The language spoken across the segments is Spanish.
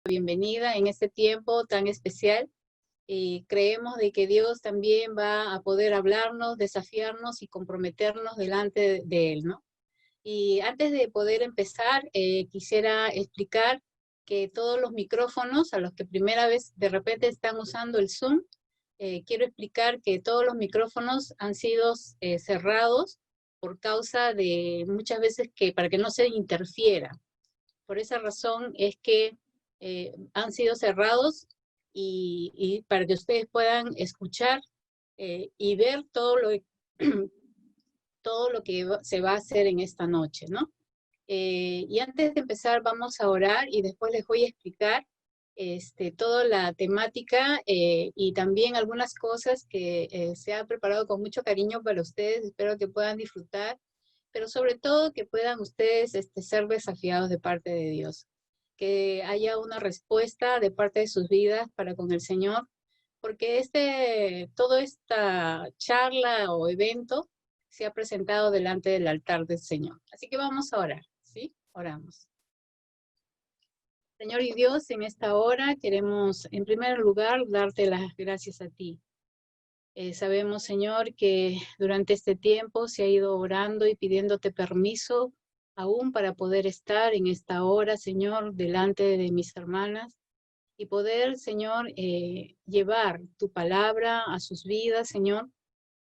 bienvenida en este tiempo tan especial. Y creemos de que Dios también va a poder hablarnos, desafiarnos y comprometernos delante de Él, ¿no? Y antes de poder empezar, quisiera explicar que todos los micrófonos, a los que primera vez de repente están usando el Zoom, quiero explicar que todos los micrófonos han sido cerrados por causa de muchas veces que para que no se interfiera. Por esa razón es que han sido cerrados y para que ustedes puedan escuchar y ver todo lo que se va a hacer en esta noche, ¿no? Y antes de empezar vamos a orar y después les voy a explicar toda la temática y también algunas cosas que se ha preparado con mucho cariño para ustedes. Espero que puedan disfrutar, pero sobre todo que puedan ustedes ser desafiados de parte de Dios. Que haya una respuesta de parte de sus vidas para con el Señor, porque toda esta charla o evento se ha presentado delante del altar del Señor. Así que vamos a orar, ¿sí? Oramos. Señor y Dios, en esta hora queremos, en primer lugar, darte las gracias a ti. Sabemos, Señor, que durante este tiempo se ha ido orando y pidiéndote permiso aún para poder estar en esta hora, Señor, delante de mis hermanas y poder, Señor, llevar tu palabra a sus vidas, Señor,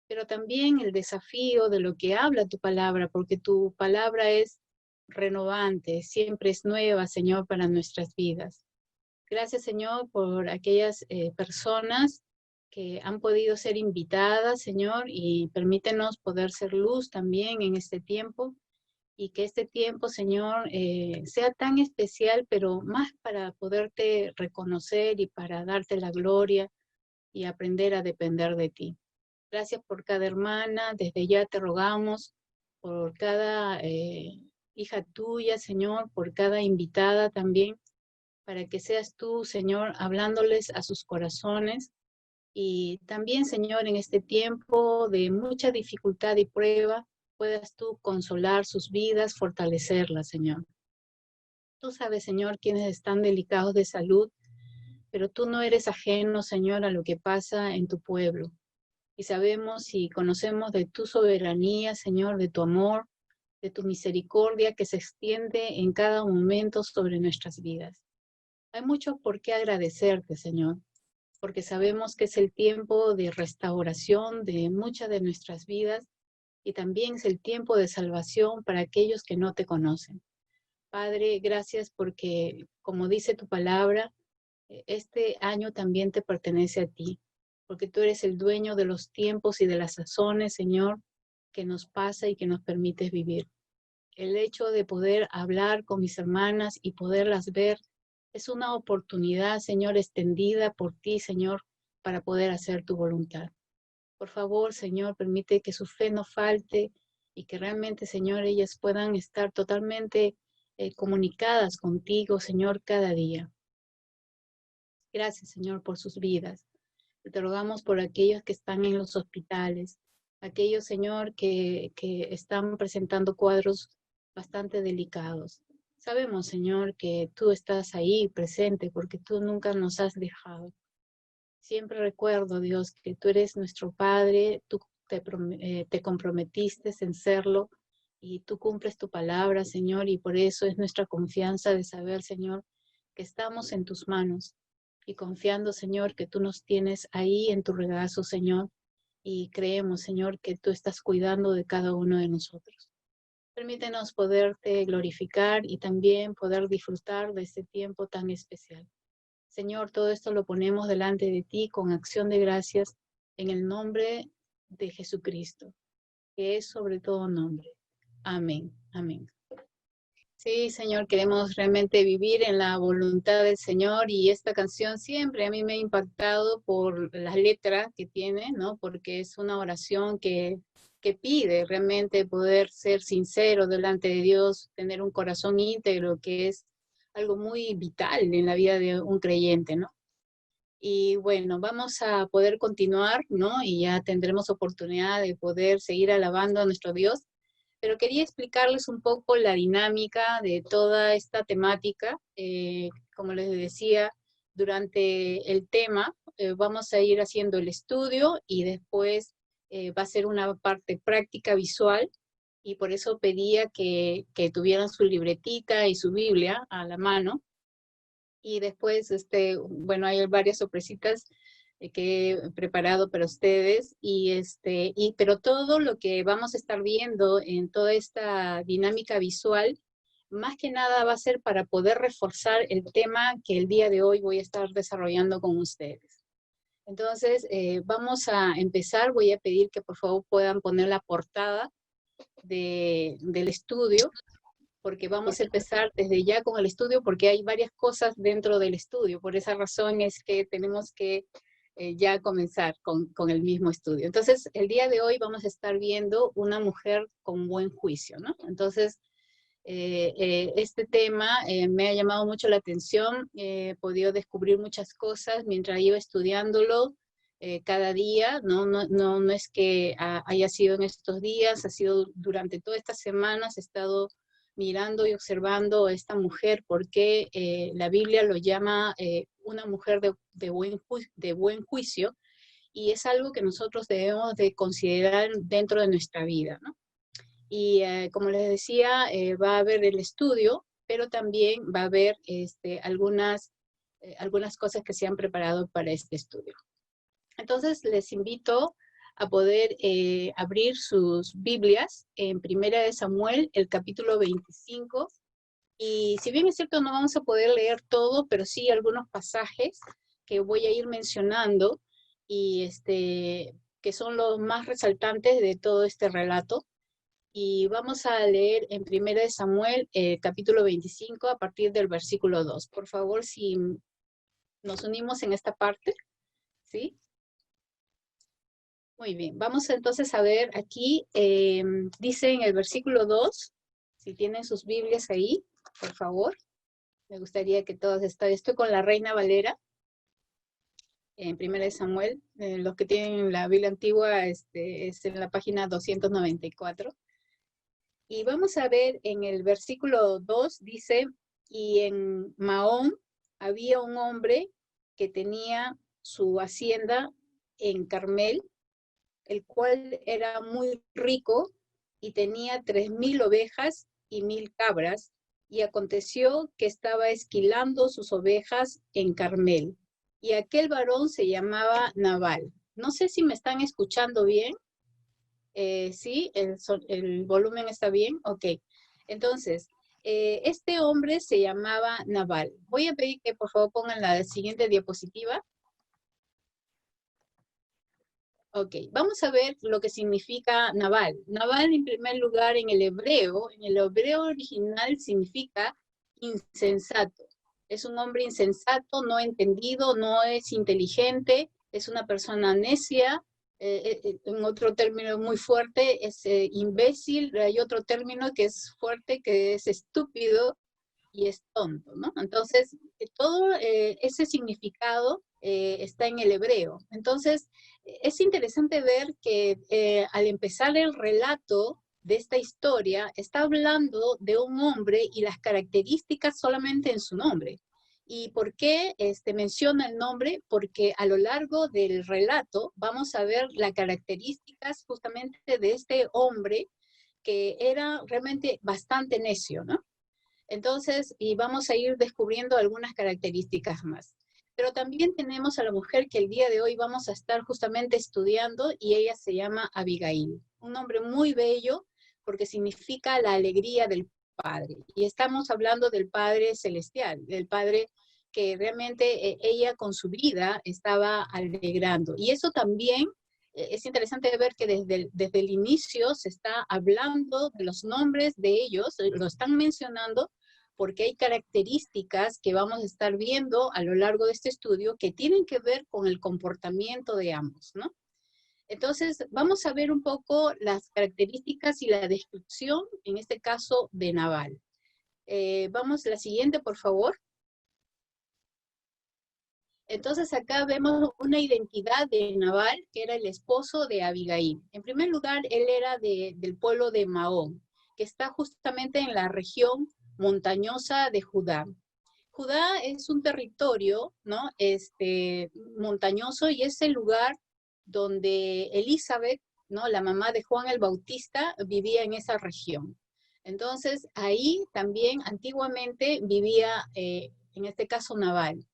pero también el desafío de lo que habla tu palabra, porque tu palabra es renovante, siempre es nueva, Señor, para nuestras vidas. Gracias, Señor, por aquellas personas que han podido ser invitadas, Señor, y permítenos poder ser luz también en este tiempo, y que este tiempo, Señor, sea tan especial, pero más para poderte reconocer y para darte la gloria y aprender a depender de ti. Gracias por cada hermana, desde ya te rogamos por cada hija tuya, Señor, por cada invitada también, para que seas tú, Señor, hablándoles a sus corazones. Y también, Señor, en este tiempo de mucha dificultad y prueba, puedas tú consolar sus vidas, fortalecerlas, Señor. Tú sabes, Señor, quienes están delicados de salud, pero tú no eres ajeno, Señor, a lo que pasa en tu pueblo. Y sabemos y conocemos de tu soberanía, Señor, de tu amor, de tu misericordia que se extiende en cada momento sobre nuestras vidas. Hay mucho por qué agradecerte, Señor, porque sabemos que es el tiempo de restauración de muchas de nuestras vidas y también es el tiempo de salvación para aquellos que no te conocen. Padre, gracias porque, como dice tu palabra, este año también te pertenece a ti, porque tú eres el dueño de los tiempos y de las sazones, Señor, que nos pasa y que nos permites vivir. El hecho de poder hablar con mis hermanas y poderlas ver es una oportunidad, Señor, extendida por ti, Señor, para poder hacer tu voluntad. Por favor, Señor, permite que su fe no falte y que realmente, Señor, ellas puedan estar totalmente comunicadas contigo, Señor, cada día. Gracias, Señor, por sus vidas. Te rogamos por aquellos que están en los hospitales, aquellos, Señor, que están presentando cuadros bastante delicados. Sabemos, Señor, que tú estás ahí presente porque tú nunca nos has dejado. Siempre recuerdo, Dios, que tú eres nuestro Padre, tú te comprometiste en serlo y tú cumples tu palabra, Señor, y por eso es nuestra confianza de saber, Señor, que estamos en tus manos y confiando, Señor, que tú nos tienes ahí en tu regazo, Señor, y creemos, Señor, que tú estás cuidando de cada uno de nosotros. Permítenos poderte glorificar y también poder disfrutar de este tiempo tan especial. Señor, todo esto lo ponemos delante de ti con acción de gracias en el nombre de Jesucristo, que es sobre todo nombre. Amén, amén. Sí, Señor, queremos realmente vivir en la voluntad del Señor y esta canción siempre a mí me ha impactado por la letra que tiene, ¿no? Porque es una oración que pide realmente poder ser sincero delante de Dios, tener un corazón íntegro, que es algo muy vital en la vida de un creyente, ¿no? Y bueno, vamos a poder continuar, ¿no? Y ya tendremos oportunidad de poder seguir alabando a nuestro Dios. pero quería explicarles un poco la dinámica de toda esta temática. Como les decía, durante el tema vamos a ir haciendo el estudio y después va a ser una parte práctica visual, y por eso pedía que tuvieran su libretita y su Biblia a la mano. Y después, bueno, hay varias sorpresitas que he preparado para ustedes, pero todo lo que vamos a estar viendo en toda esta dinámica visual, más que nada va a ser para poder reforzar el tema que el día de hoy voy a estar desarrollando con ustedes. Entonces, vamos a empezar. Voy a pedir que por favor puedan poner la portada del estudio, porque vamos a empezar desde ya con el estudio, porque hay varias cosas dentro del estudio. Por esa razón es que tenemos que ya comenzar con el mismo estudio. Entonces, el día de hoy vamos a estar viendo una mujer con buen juicio, ¿no? Entonces, este tema me ha llamado mucho la atención. He podido descubrir muchas cosas mientras iba estudiándolo cada día. No es que haya sido en estos días, ha sido durante todas estas semanas. He estado mirando y observando a esta mujer, porque la Biblia lo llama una mujer de buen juicio, y es algo que nosotros debemos de considerar dentro de nuestra vida, ¿no? Y como les decía, va a haber el estudio, pero también va a haber algunas cosas que se han preparado para este estudio. Entonces les invito a poder abrir sus Biblias en Primera de Samuel, el capítulo 25. Y si bien es cierto, no vamos a poder leer todo, pero sí algunos pasajes que voy a ir mencionando, y que son los más resaltantes de todo este relato. Y vamos a leer en Primera de Samuel, capítulo 25, a partir del versículo 2. Por favor, si nos unimos en esta parte, ¿sí? Muy bien, vamos entonces a ver aquí, dice en el versículo 2, si tienen sus Biblias ahí, por favor. Me gustaría que todos estoy con la Reina Valera, en Primera de Samuel. Los que tienen la Biblia antigua, es en la página 294. Y vamos a ver en el versículo 2, dice: y en Mahón había un hombre que tenía su hacienda en Carmel, el cual era muy rico y tenía 3,000 ovejas y 1,000 cabras, y aconteció que estaba esquilando sus ovejas en Carmel, y aquel varón se llamaba Nabal. No sé si me están escuchando bien. ¿Sí? ¿El volumen está bien? Ok. Entonces, este hombre se llamaba Nabal. Voy a pedir que por favor pongan la siguiente diapositiva. Ok, vamos a ver lo que significa Nabal. Nabal, en primer lugar, en el hebreo original, significa insensato. Es un hombre insensato, no entendido, no es inteligente, es una persona necia. En otro término muy fuerte es imbécil. Hay otro término que es fuerte, que es estúpido y es tonto, ¿no? Entonces, todo ese significado está en el hebreo. Entonces, es interesante ver que al empezar el relato de esta historia, está hablando de un hombre y las características solamente en su nombre. ¿Y por qué menciona el nombre? Porque a lo largo del relato vamos a ver las características justamente de este hombre, que era realmente bastante necio, ¿no? Entonces, y vamos a ir descubriendo algunas características más. Pero también tenemos a la mujer que el día de hoy vamos a estar justamente estudiando, y ella se llama Abigail. Un nombre muy bello, porque significa la alegría del Padre. Y estamos hablando del Padre Celestial, del Padre que realmente ella con su vida estaba alegrando. Y eso también es interesante ver que desde el inicio se está hablando de los nombres de ellos, lo están mencionando, porque hay características que vamos a estar viendo a lo largo de este estudio que tienen que ver con el comportamiento de ambos, ¿no? Entonces, vamos a ver un poco las características y la descripción, en este caso, de Nabal. Vamos a la siguiente, por favor. Entonces, acá vemos una identidad de Nabal, que era el esposo de Abigail. En primer lugar, él era del pueblo de Mahón. que está justamente en la región montañosa de Judá. Judá es un territorio, ¿no? Montañoso, y es el lugar donde Elizabeth, ¿no? La mamá de Juan el Bautista, vivía en esa región. Entonces, ahí también antiguamente vivía, en este caso, Nabal.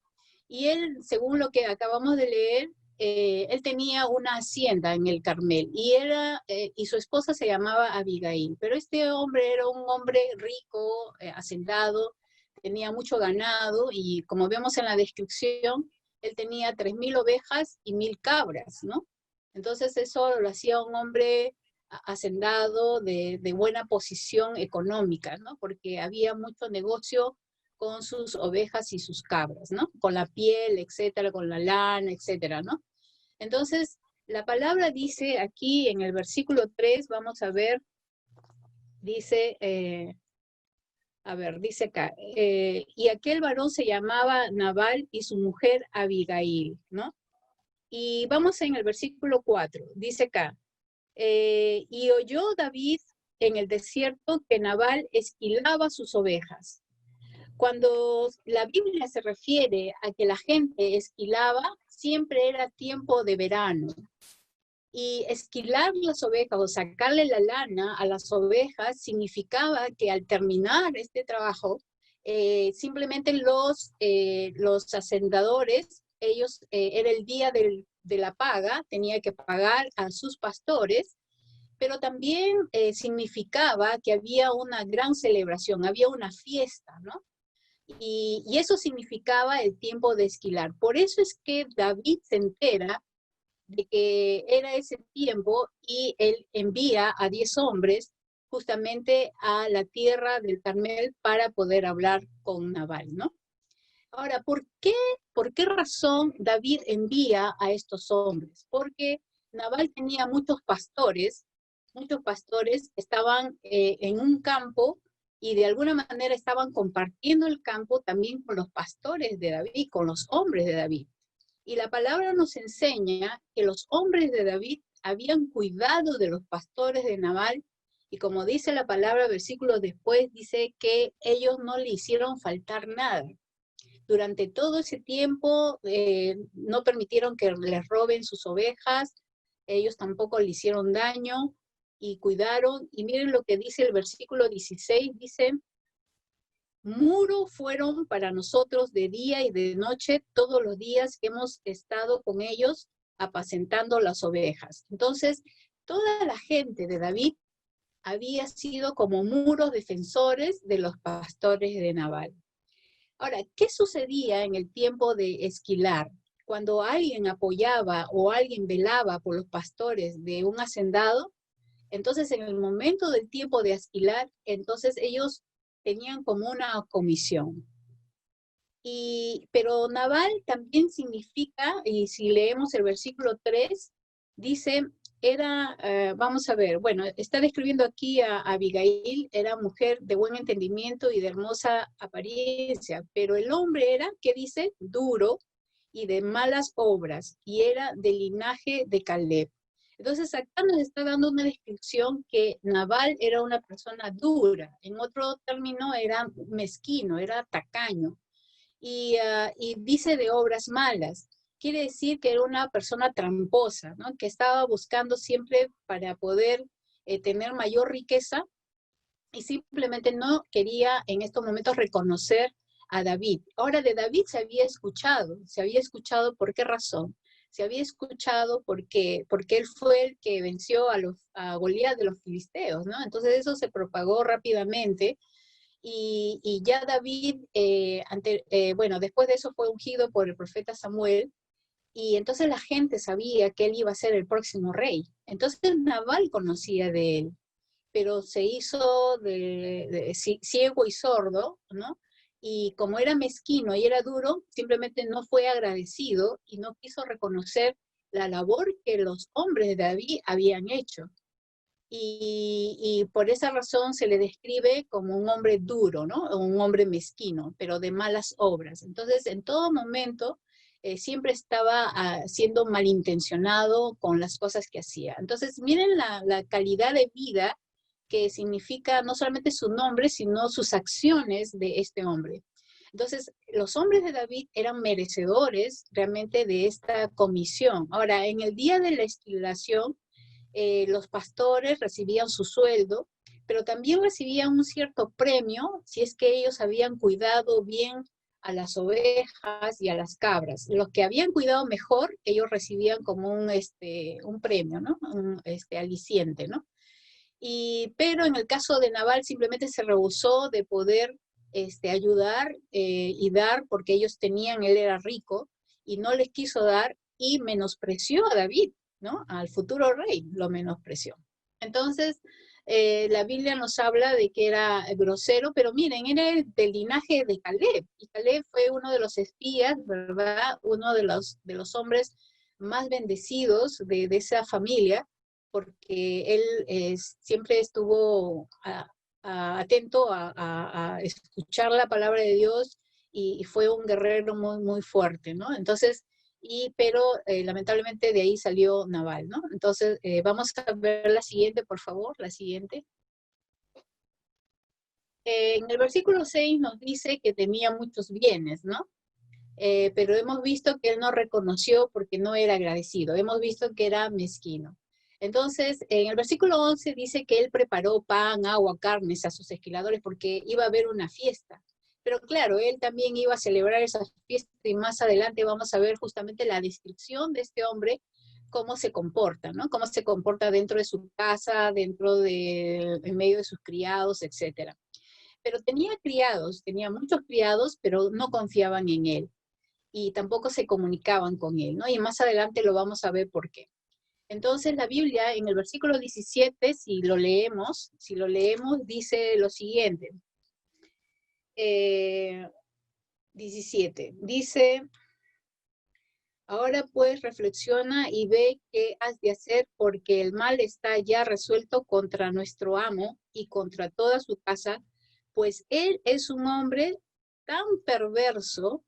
Y él, según lo que acabamos de leer, él tenía una hacienda en el Carmel y su esposa se llamaba Abigail. Pero este hombre era un hombre rico, hacendado, tenía mucho ganado y, como vemos en la descripción, él tenía 3.000 ovejas y 1.000 cabras, ¿no? Entonces eso lo hacía un hombre hacendado de buena posición económica, ¿no? Porque había mucho negocio con sus ovejas y sus cabras, ¿no? Con la piel, etcétera, con la lana, etcétera, ¿no? Entonces, la palabra dice aquí en el versículo 3, vamos a ver, dice, dice acá, y aquel varón se llamaba Nabal y su mujer Abigail, ¿no? Y vamos en el versículo 4, dice acá, y oyó David en el desierto que Nabal esquilaba sus ovejas. Cuando la Biblia se refiere a que la gente esquilaba, siempre era tiempo de verano. Y esquilar las ovejas o sacarle la lana a las ovejas significaba que al terminar este trabajo, simplemente los hacendadores, ellos, era el día de la paga, tenía que pagar a sus pastores, pero también significaba que había una gran celebración, había una fiesta, ¿no? Y eso significaba el tiempo de esquilar. Por eso es que David se entera de que era ese tiempo y él envía a 10 hombres justamente a la tierra del Carmel para poder hablar con Nabal, ¿no? Ahora, por qué razón David envía a estos hombres? Porque Nabal tenía muchos pastores que estaban en un campo y de alguna manera estaban compartiendo el campo también con los pastores de David, con los hombres de David. Y la palabra nos enseña que los hombres de David habían cuidado de los pastores de Nabal, y como dice la palabra, versículos después, dice que ellos no le hicieron faltar nada. Durante todo ese tiempo no permitieron que les roben sus ovejas, ellos tampoco le hicieron daño y cuidaron. Y miren lo que dice el versículo 16, dice, muro fueron para nosotros de día y de noche todos los días que hemos estado con ellos apacentando las ovejas. Entonces, toda la gente de David había sido como muros defensores de los pastores de Nabal. Ahora, ¿qué sucedía en el tiempo de esquilar? Cuando alguien apoyaba o alguien velaba por los pastores de un hacendado, entonces en el momento del tiempo de esquilar, entonces ellos tenían como una comisión. Pero Nabal también significa, y si leemos el versículo 3, dice, vamos a ver, bueno, está describiendo aquí a Abigail, era mujer de buen entendimiento y de hermosa apariencia, pero el hombre era, ¿qué dice? Duro y de malas obras, y era del linaje de Caleb. Entonces acá nos está dando una descripción que Nabal era una persona dura, en otro término era mezquino, era tacaño, y dice de obras malas. Quiere decir que era una persona tramposa, ¿no? Que estaba buscando siempre para poder tener mayor riqueza y simplemente no quería en estos momentos reconocer a David. Ahora, de David se había escuchado, ¿por qué razón? Se había escuchado porque él fue el que venció a Goliat de los filisteos, ¿no? Entonces eso se propagó rápidamente y ya David, después de eso fue ungido por el profeta Samuel, y entonces la gente sabía que él iba a ser el próximo rey. Entonces Nabal conocía de él, pero se hizo ciego y sordo, ¿no? Y como era mezquino y era duro, simplemente no fue agradecido y no quiso reconocer la labor que los hombres de David habían hecho. Y por esa razón se le describe como un hombre duro, ¿no? O un hombre mezquino, pero de malas obras. Entonces, en todo momento, siempre estaba siendo malintencionado con las cosas que hacía. Entonces, miren la calidad de vida que significa no solamente su nombre, sino sus acciones de este hombre. Entonces, los hombres de David eran merecedores realmente de esta comisión. Ahora, en el día de la estilización, los pastores recibían su sueldo, pero también recibían un cierto premio si es que ellos habían cuidado bien a las ovejas y a las cabras. Los que habían cuidado mejor, ellos recibían como un premio, ¿no? Un aliciente, ¿no? Pero en el caso de Nabal simplemente se rehusó de poder ayudar y dar porque ellos tenían, él era rico y no les quiso dar y menospreció a David, ¿no? Al futuro rey lo menospreció. Entonces, la Biblia nos habla de que era grosero, pero miren, era del linaje de Caleb, y Caleb fue uno de los espías, ¿verdad? Uno de los hombres más bendecidos de esa familia, porque él siempre estuvo atento a escuchar la palabra de Dios y fue un guerrero muy, muy fuerte, ¿no? Entonces, pero lamentablemente de ahí salió Nabal, ¿no? Entonces, vamos a ver la siguiente, por favor, la siguiente. En el versículo 6 nos dice que tenía muchos bienes, ¿no? Pero hemos visto que él no reconoció porque no era agradecido, hemos visto que era mezquino. Entonces, en el versículo 11 dice que él preparó pan, agua, carnes a sus esquiladores porque iba a haber una fiesta. Pero claro, él también iba a celebrar esa fiesta y más adelante vamos a ver justamente la descripción de este hombre, cómo se comporta, ¿no? Cómo se comporta dentro de su casa, en medio de sus criados, etcétera. Pero tenía criados, tenía muchos criados, pero no confiaban en él y tampoco se comunicaban con él, ¿no? Y más adelante lo vamos a ver por qué. Entonces la Biblia en el versículo 17, si lo leemos, dice lo siguiente. 17, dice, ahora pues reflexiona y ve qué has de hacer porque el mal está ya resuelto contra nuestro amo y contra toda su casa, pues él es un hombre tan perverso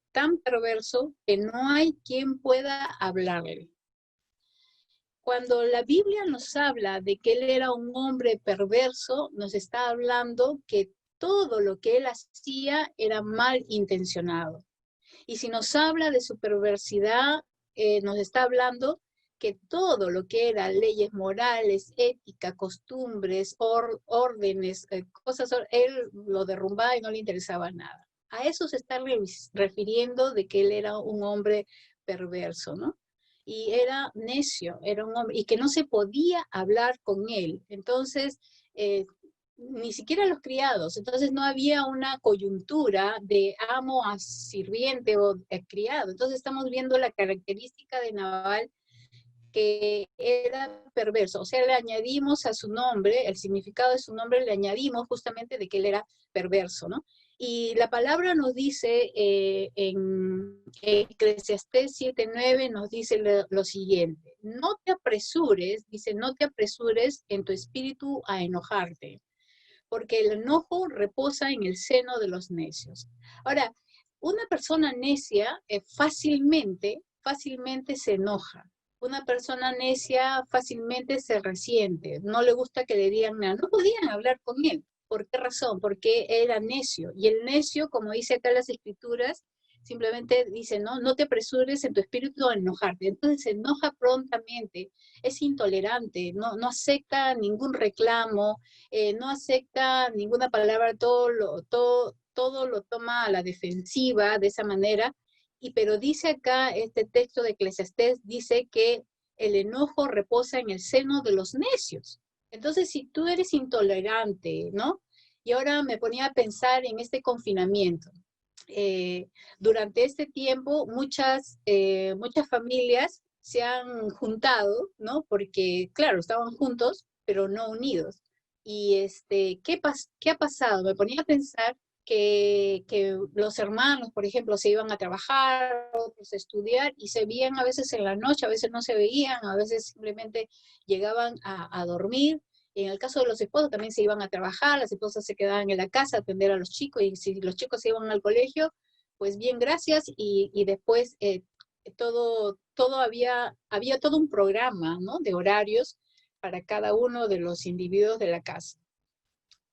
que no hay quien pueda hablarle. Cuando la Biblia nos habla de que él era un hombre perverso, nos está hablando que todo lo que él hacía era mal intencionado. Y si nos habla de su perversidad, nos está hablando que todo lo que era leyes morales, ética, costumbres, órdenes, cosas, él lo derrumbaba y no le interesaba nada. A eso se está refiriendo de que él era un hombre perverso, ¿no? Y era necio, era un hombre, y que no se podía hablar con él. Entonces, ni siquiera los criados, entonces no había una coyuntura de amo a sirviente o criado. Entonces estamos viendo la característica de Nabal, que era perverso. O sea, le añadimos a su nombre, el significado de su nombre, le añadimos justamente de que él era perverso, ¿no? Y la palabra nos dice en Eclesiastés 7:9 nos dice lo siguiente: no te apresures, dice, no te apresures en tu espíritu a enojarte, porque el enojo reposa en el seno de los necios. Ahora, una persona necia fácilmente se enoja. Una persona necia fácilmente se resiente, no le gusta que le digan nada. No podían hablar con él. ¿Por qué razón? Porque era necio. Y el necio, como dice acá las escrituras, simplemente dice, no te apresures en tu espíritu a enojarte. Entonces se enoja prontamente, es intolerante, no acepta ningún reclamo, no acepta ninguna palabra, todo lo toma a la defensiva de esa manera. Pero dice acá, este texto de Eclesiastés dice que el enojo reposa en el seno de los necios. Entonces, si tú eres intolerante, ¿no? Y ahora me ponía a pensar en este confinamiento. Durante este tiempo, muchas familias se han juntado, ¿no? Porque, claro, estaban juntos, pero no unidos. Y ¿qué ha pasado? Me ponía a pensar que los hermanos, por ejemplo, se iban a trabajar, otros a estudiar, y se veían a veces en la noche, a veces no se veían, a veces simplemente llegaban a dormir. En el caso de los esposos también se iban a trabajar, las esposas se quedaban en la casa a atender a los chicos, y si los chicos se iban al colegio, pues bien, gracias, y después había todo un programa, ¿no? De horarios para cada uno de los individuos de la casa.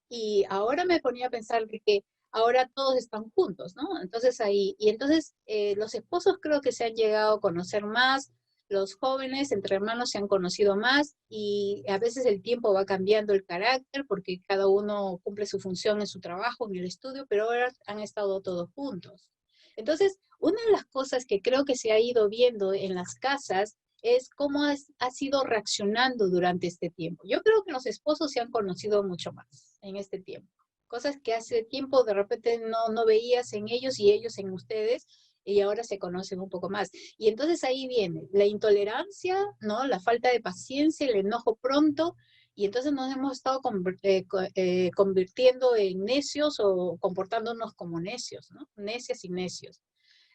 Y ahora me ponía a pensar de que ahora todos están juntos, ¿no? Entonces ahí, y entonces los esposos creo que se han llegado a conocer más, los jóvenes entre hermanos se han conocido más y a veces el tiempo va cambiando el carácter porque cada uno cumple su función en su trabajo, en el estudio, pero ahora han estado todos juntos. Entonces, una de las cosas que creo que se ha ido viendo en las casas es cómo ha sido reaccionando durante este tiempo. Yo creo que los esposos se han conocido mucho más en este tiempo. Cosas que hace tiempo de repente no veías en ellos y ellos en ustedes, y ahora se conocen un poco más. Y entonces ahí viene la intolerancia, ¿no? La falta de paciencia, el enojo pronto, y entonces nos hemos estado convirtiendo en necios o comportándonos como necios, ¿no? Necias y necios.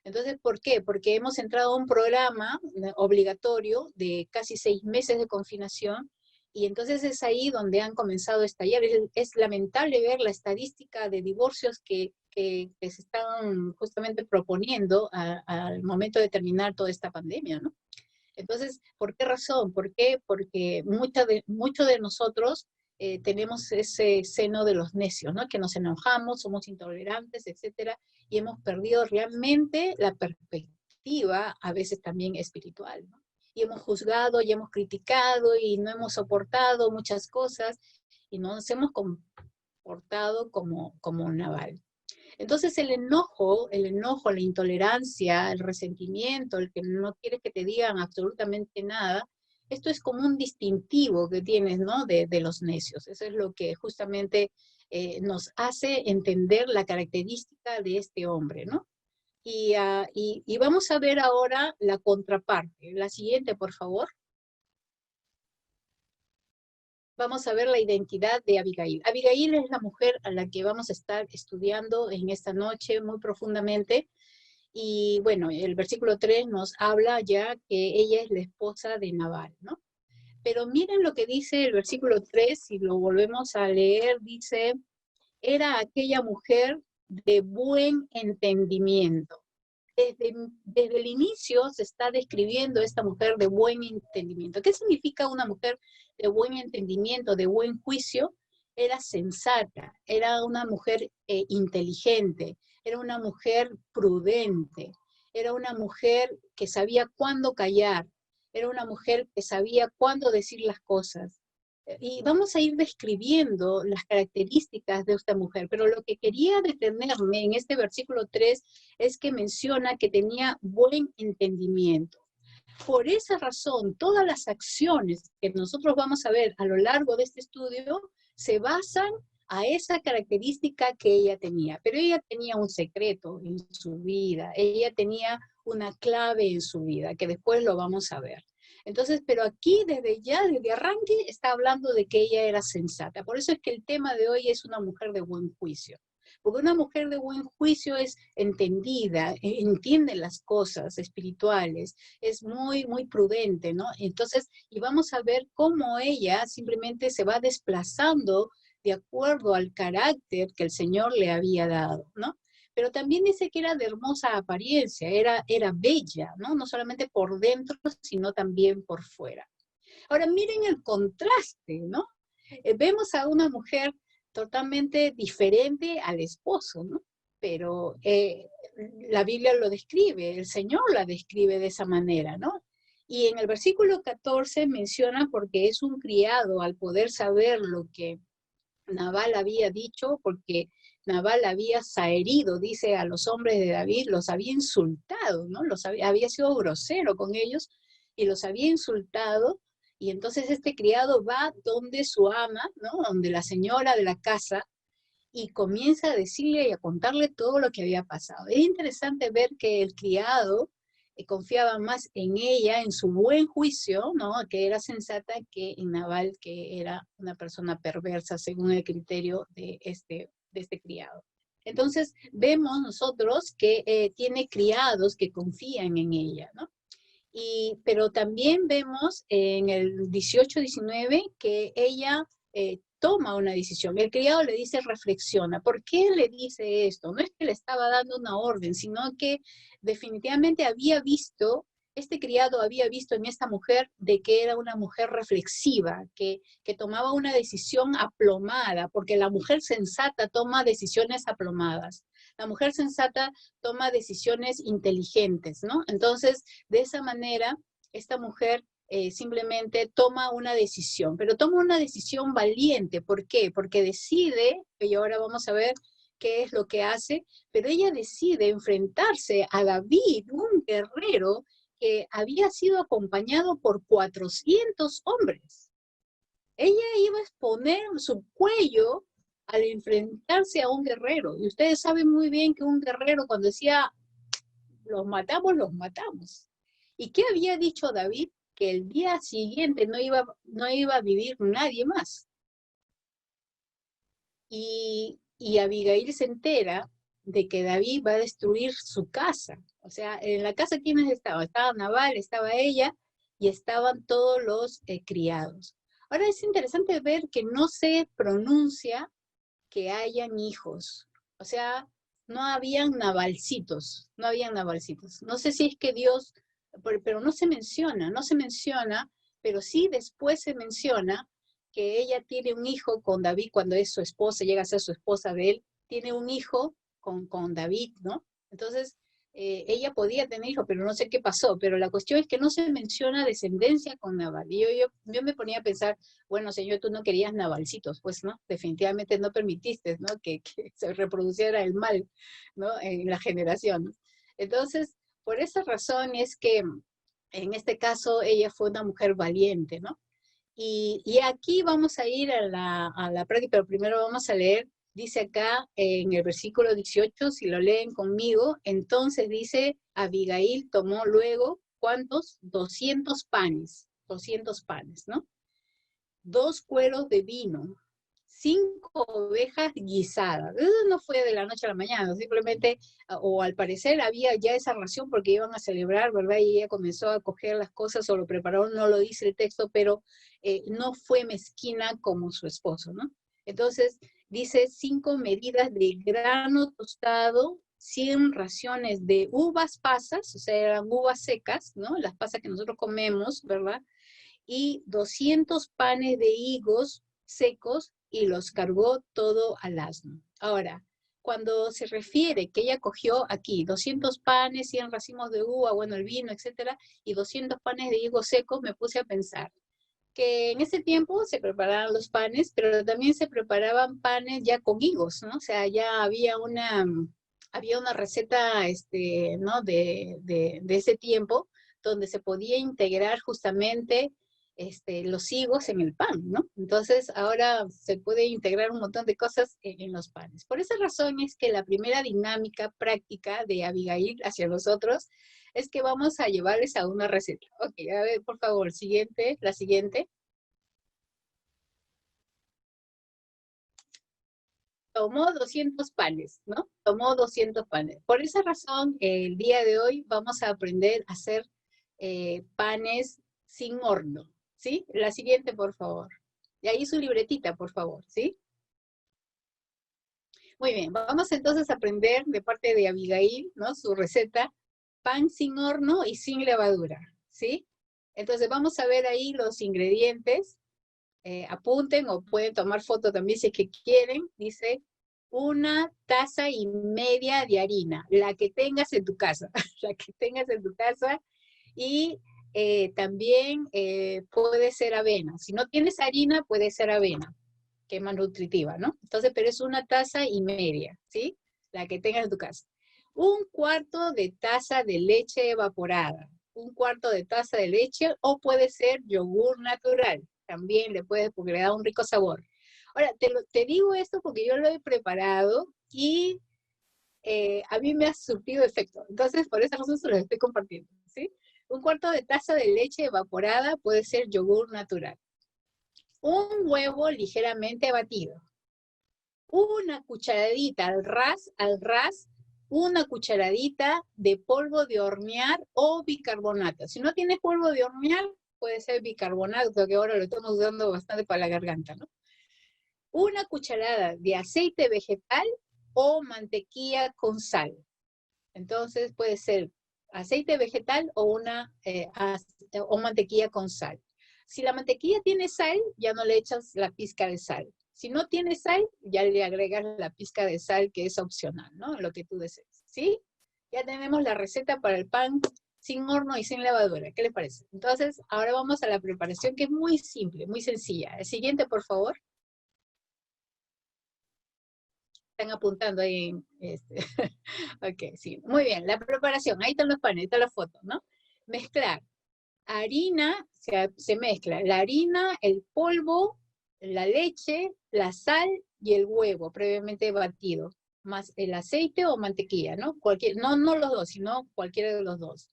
Entonces, ¿por qué? Porque hemos entrado a un programa obligatorio de casi 6 meses de confinación y entonces es ahí donde han comenzado a estallar. Es lamentable ver la estadística de divorcios que se están justamente proponiendo al momento de terminar toda esta pandemia, ¿no? Entonces, ¿por qué razón? ¿Por qué? Porque muchos de nosotros tenemos ese seno de los necios, ¿no? Que nos enojamos, somos intolerantes, etcétera, y hemos perdido realmente la perspectiva, a veces también espiritual, ¿no? Y hemos juzgado, y hemos criticado, y no hemos soportado muchas cosas, y no nos hemos comportado como Naval. Entonces el enojo, la intolerancia, el resentimiento, el que no quieres que te digan absolutamente nada, esto es como un distintivo que tienes, ¿no? De los necios. Eso es lo que justamente nos hace entender la característica de este hombre, ¿no? Y vamos a ver ahora la contraparte. La siguiente, por favor. Vamos a ver la identidad de Abigail. Abigail es la mujer a la que vamos a estar estudiando en esta noche muy profundamente. Y bueno, el versículo 3 nos habla ya que ella es la esposa de Nabal, ¿no? Pero miren lo que dice el versículo 3, si lo volvemos a leer, dice, era aquella mujer de buen entendimiento. Desde el inicio se está describiendo esta mujer de buen entendimiento. ¿Qué significa una mujer de buen entendimiento, de buen juicio? Era sensata, era una mujer inteligente, era una mujer prudente, era una mujer que sabía cuándo callar, era una mujer que sabía cuándo decir las cosas. Y vamos a ir describiendo las características de esta mujer, pero lo que quería detenerme en este versículo 3 es que menciona que tenía buen entendimiento. Por esa razón, todas las acciones que nosotros vamos a ver a lo largo de este estudio se basan a esa característica que ella tenía. Pero ella tenía un secreto en su vida, ella tenía una clave en su vida, que después lo vamos a ver. Entonces, pero aquí desde arranque, está hablando de que ella era sensata. Por eso es que el tema de hoy es una mujer de buen juicio. Porque una mujer de buen juicio es entendida, entiende las cosas espirituales, es muy prudente, ¿no? Entonces, y vamos a ver cómo ella simplemente se va desplazando de acuerdo al carácter que el Señor le había dado, ¿no? Pero también dice que era de hermosa apariencia, era bella, ¿no? No solamente por dentro, sino también por fuera. Ahora miren el contraste, ¿no? Vemos a una mujer totalmente diferente al esposo, ¿no? Pero la Biblia lo describe, el Señor la describe de esa manera, ¿no? Y en el versículo 14 menciona porque es un criado al poder saber lo que Nabal había dicho, porque Nabal había saherido, dice, a los hombres de David, los había insultado, ¿no? Había sido grosero con ellos y los había insultado. Y entonces este criado va donde su ama, ¿no? Donde la señora de la casa, y comienza a decirle y a contarle todo lo que había pasado. Es interesante ver que el criado confiaba más en ella, en su buen juicio, ¿no? Que era sensata, que en Nabal, que era una persona perversa según el criterio de este criado. Entonces vemos nosotros que tiene criados que confían en ella, ¿no? Pero también vemos en el 18-19 que ella toma una decisión. El criado le dice, reflexiona. ¿Por qué le dice esto? No es que le estaba dando una orden, sino que definitivamente había visto este criado había visto en esta mujer de que era una mujer reflexiva, que tomaba una decisión aplomada, porque la mujer sensata toma decisiones aplomadas. La mujer sensata toma decisiones inteligentes, ¿no? Entonces, de esa manera, esta mujer simplemente toma una decisión, pero toma una decisión valiente. ¿Por qué? Porque decide, y ahora vamos a ver qué es lo que hace, pero ella decide enfrentarse a David, un guerrero que había sido acompañado por 400 hombres. Ella iba a exponer su cuello al enfrentarse a un guerrero. Y ustedes saben muy bien que un guerrero cuando decía, los matamos, los matamos. ¿Y qué había dicho David? Que el día siguiente no iba a vivir nadie más. Y Abigail se entera de que David va a destruir su casa. O sea, en la casa, ¿quiénes estaban? Estaba Nabal, estaba ella, y estaban todos los criados. Ahora es interesante ver que no se pronuncia que hayan hijos. O sea, no habían navalcitos, no habían navalcitos. No sé si es que Dios, pero no se menciona, no se menciona, pero sí después se menciona que ella tiene un hijo con David cuando es su esposa, llega a ser su esposa de él, tiene un hijo con David, ¿no? Entonces, ella podía tener hijos, pero no sé qué pasó, pero la cuestión es que no se menciona descendencia con Nabal. Y yo me ponía a pensar, bueno, señor, tú no querías navalcitos, pues, ¿no? Definitivamente no permitiste, ¿no? Que se reproduciera el mal, ¿no? En la generación. Entonces, por esa razón es que en este caso ella fue una mujer valiente, ¿no? Y aquí vamos a ir a la práctica, pero primero vamos a leer, dice acá en el versículo 18, si lo leen conmigo, entonces dice, Abigail tomó luego, ¿cuántos? 200 panes, ¿no? 2 cueros de vino, 5 ovejas guisadas. No fue de la noche a la mañana, simplemente, o al parecer había ya esa ración porque iban a celebrar, ¿verdad? Y ella comenzó a coger las cosas o lo prepararon, no lo dice el texto, pero no fue mezquina como su esposo, ¿no? Entonces, dice 5 medidas de grano tostado, 100 raciones de uvas pasas, o sea, eran uvas secas, ¿no? Las pasas que nosotros comemos, ¿verdad? Y 200 panes de higos secos y los cargó todo al asno. Ahora, cuando se refiere que ella cogió aquí 200 panes, 100 racimos de uva, bueno, el vino, etcétera, y 200 panes de higos secos, me puse a pensar que en ese tiempo se preparaban los panes, pero también se preparaban panes ya con higos, ¿no? O sea, ya había una receta, ¿no? De ese tiempo, donde se podía integrar justamente los higos en el pan, ¿no? Entonces ahora se puede integrar un montón de cosas en los panes. Por esa razón es que la primera dinámica práctica de Abigail hacia nosotros es que vamos a llevarles a una receta. Ok, a ver, por favor, la siguiente. Tomó 200 panes, ¿no? Tomó 200 panes. Por esa razón, el día de hoy vamos a aprender a hacer panes sin horno, ¿sí? La siguiente, por favor. Y ahí su libretita, por favor, ¿sí? Muy bien, vamos entonces a aprender de parte de Abigail, ¿no? Su receta, pan sin horno y sin levadura, ¿sí? Entonces vamos a ver ahí los ingredientes. Apunten o pueden tomar foto también si es que quieren. Dice 1,5 tazas de harina, la que tengas en tu casa, la que tengas en tu casa. Y también puede ser avena. Si no tienes harina, puede ser avena, que es más nutritiva, ¿no? Entonces, pero es 1,5 tazas, ¿sí? La que tengas en tu casa. 1/4 taza de leche evaporada, 1/4 taza de leche, o puede ser yogur natural, también le puedes, porque le da un rico sabor. Ahora, te digo esto porque yo lo he preparado y a mí me ha surtido efecto. Entonces, por esa razón se los estoy compartiendo, ¿sí? 1/4 taza de leche evaporada puede ser yogur natural. Un huevo ligeramente batido. Una cucharadita al ras, una cucharadita de polvo de hornear o bicarbonato. Si no tienes polvo de hornear, puede ser bicarbonato, que ahora lo estamos usando bastante para la garganta, ¿no? Una cucharada de aceite vegetal o mantequilla con sal. Entonces puede ser aceite vegetal o mantequilla con sal. Si la mantequilla tiene sal, ya no le echas la pizca de sal. Si no tiene sal, ya le agregas la pizca de sal, que es opcional, ¿no? Lo que tú desees, ¿sí? Ya tenemos la receta para el pan sin horno y sin levadura. ¿Qué le parece? Entonces, ahora vamos a la preparación, que es muy simple, muy sencilla. El siguiente, por favor. Están apuntando ahí. Ok, sí. Muy bien, la preparación. Ahí están los panes, ahí está la foto, ¿no? Mezclar. Harina, se mezcla la harina, el polvo, la leche, la sal y el huevo previamente batido, más el aceite o mantequilla, ¿no? No los dos, sino cualquiera de los dos.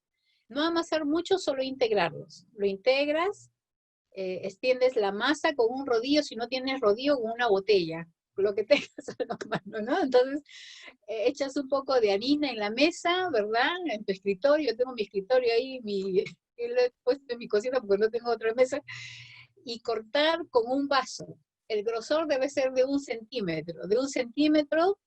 No amasar mucho, solo integrarlos. Lo integras, extiendes la masa con un rodillo, si no tienes rodillo, con una botella, lo que tengas a la mano, ¿no? Entonces, echas un poco de harina en la mesa, ¿verdad? En tu escritorio, yo tengo mi escritorio ahí, lo he puesto en mi cocina porque no tengo otra mesa, y cortar con un vaso. El grosor debe ser de 1 centímetro,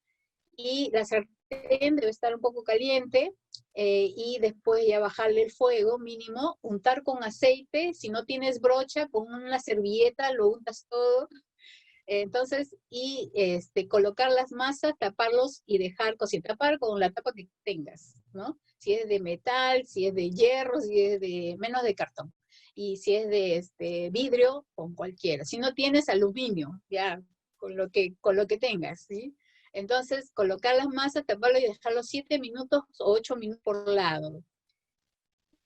y la sartén debe estar un poco caliente, y después ya bajarle el fuego mínimo, untar con aceite, si no tienes brocha, con una servilleta lo untas todo, entonces, colocar las masas, taparlos y dejar cocinar, tapar con la tapa que tengas, ¿no? Si es de metal, si es de hierro, si es de menos de cartón, y si es de vidrio, con cualquiera. Si no tienes aluminio, ya, con lo que tengas, ¿sí? Entonces, colocar las masas, taparlo y dejarlo 7 minutos o 8 minutos por lado.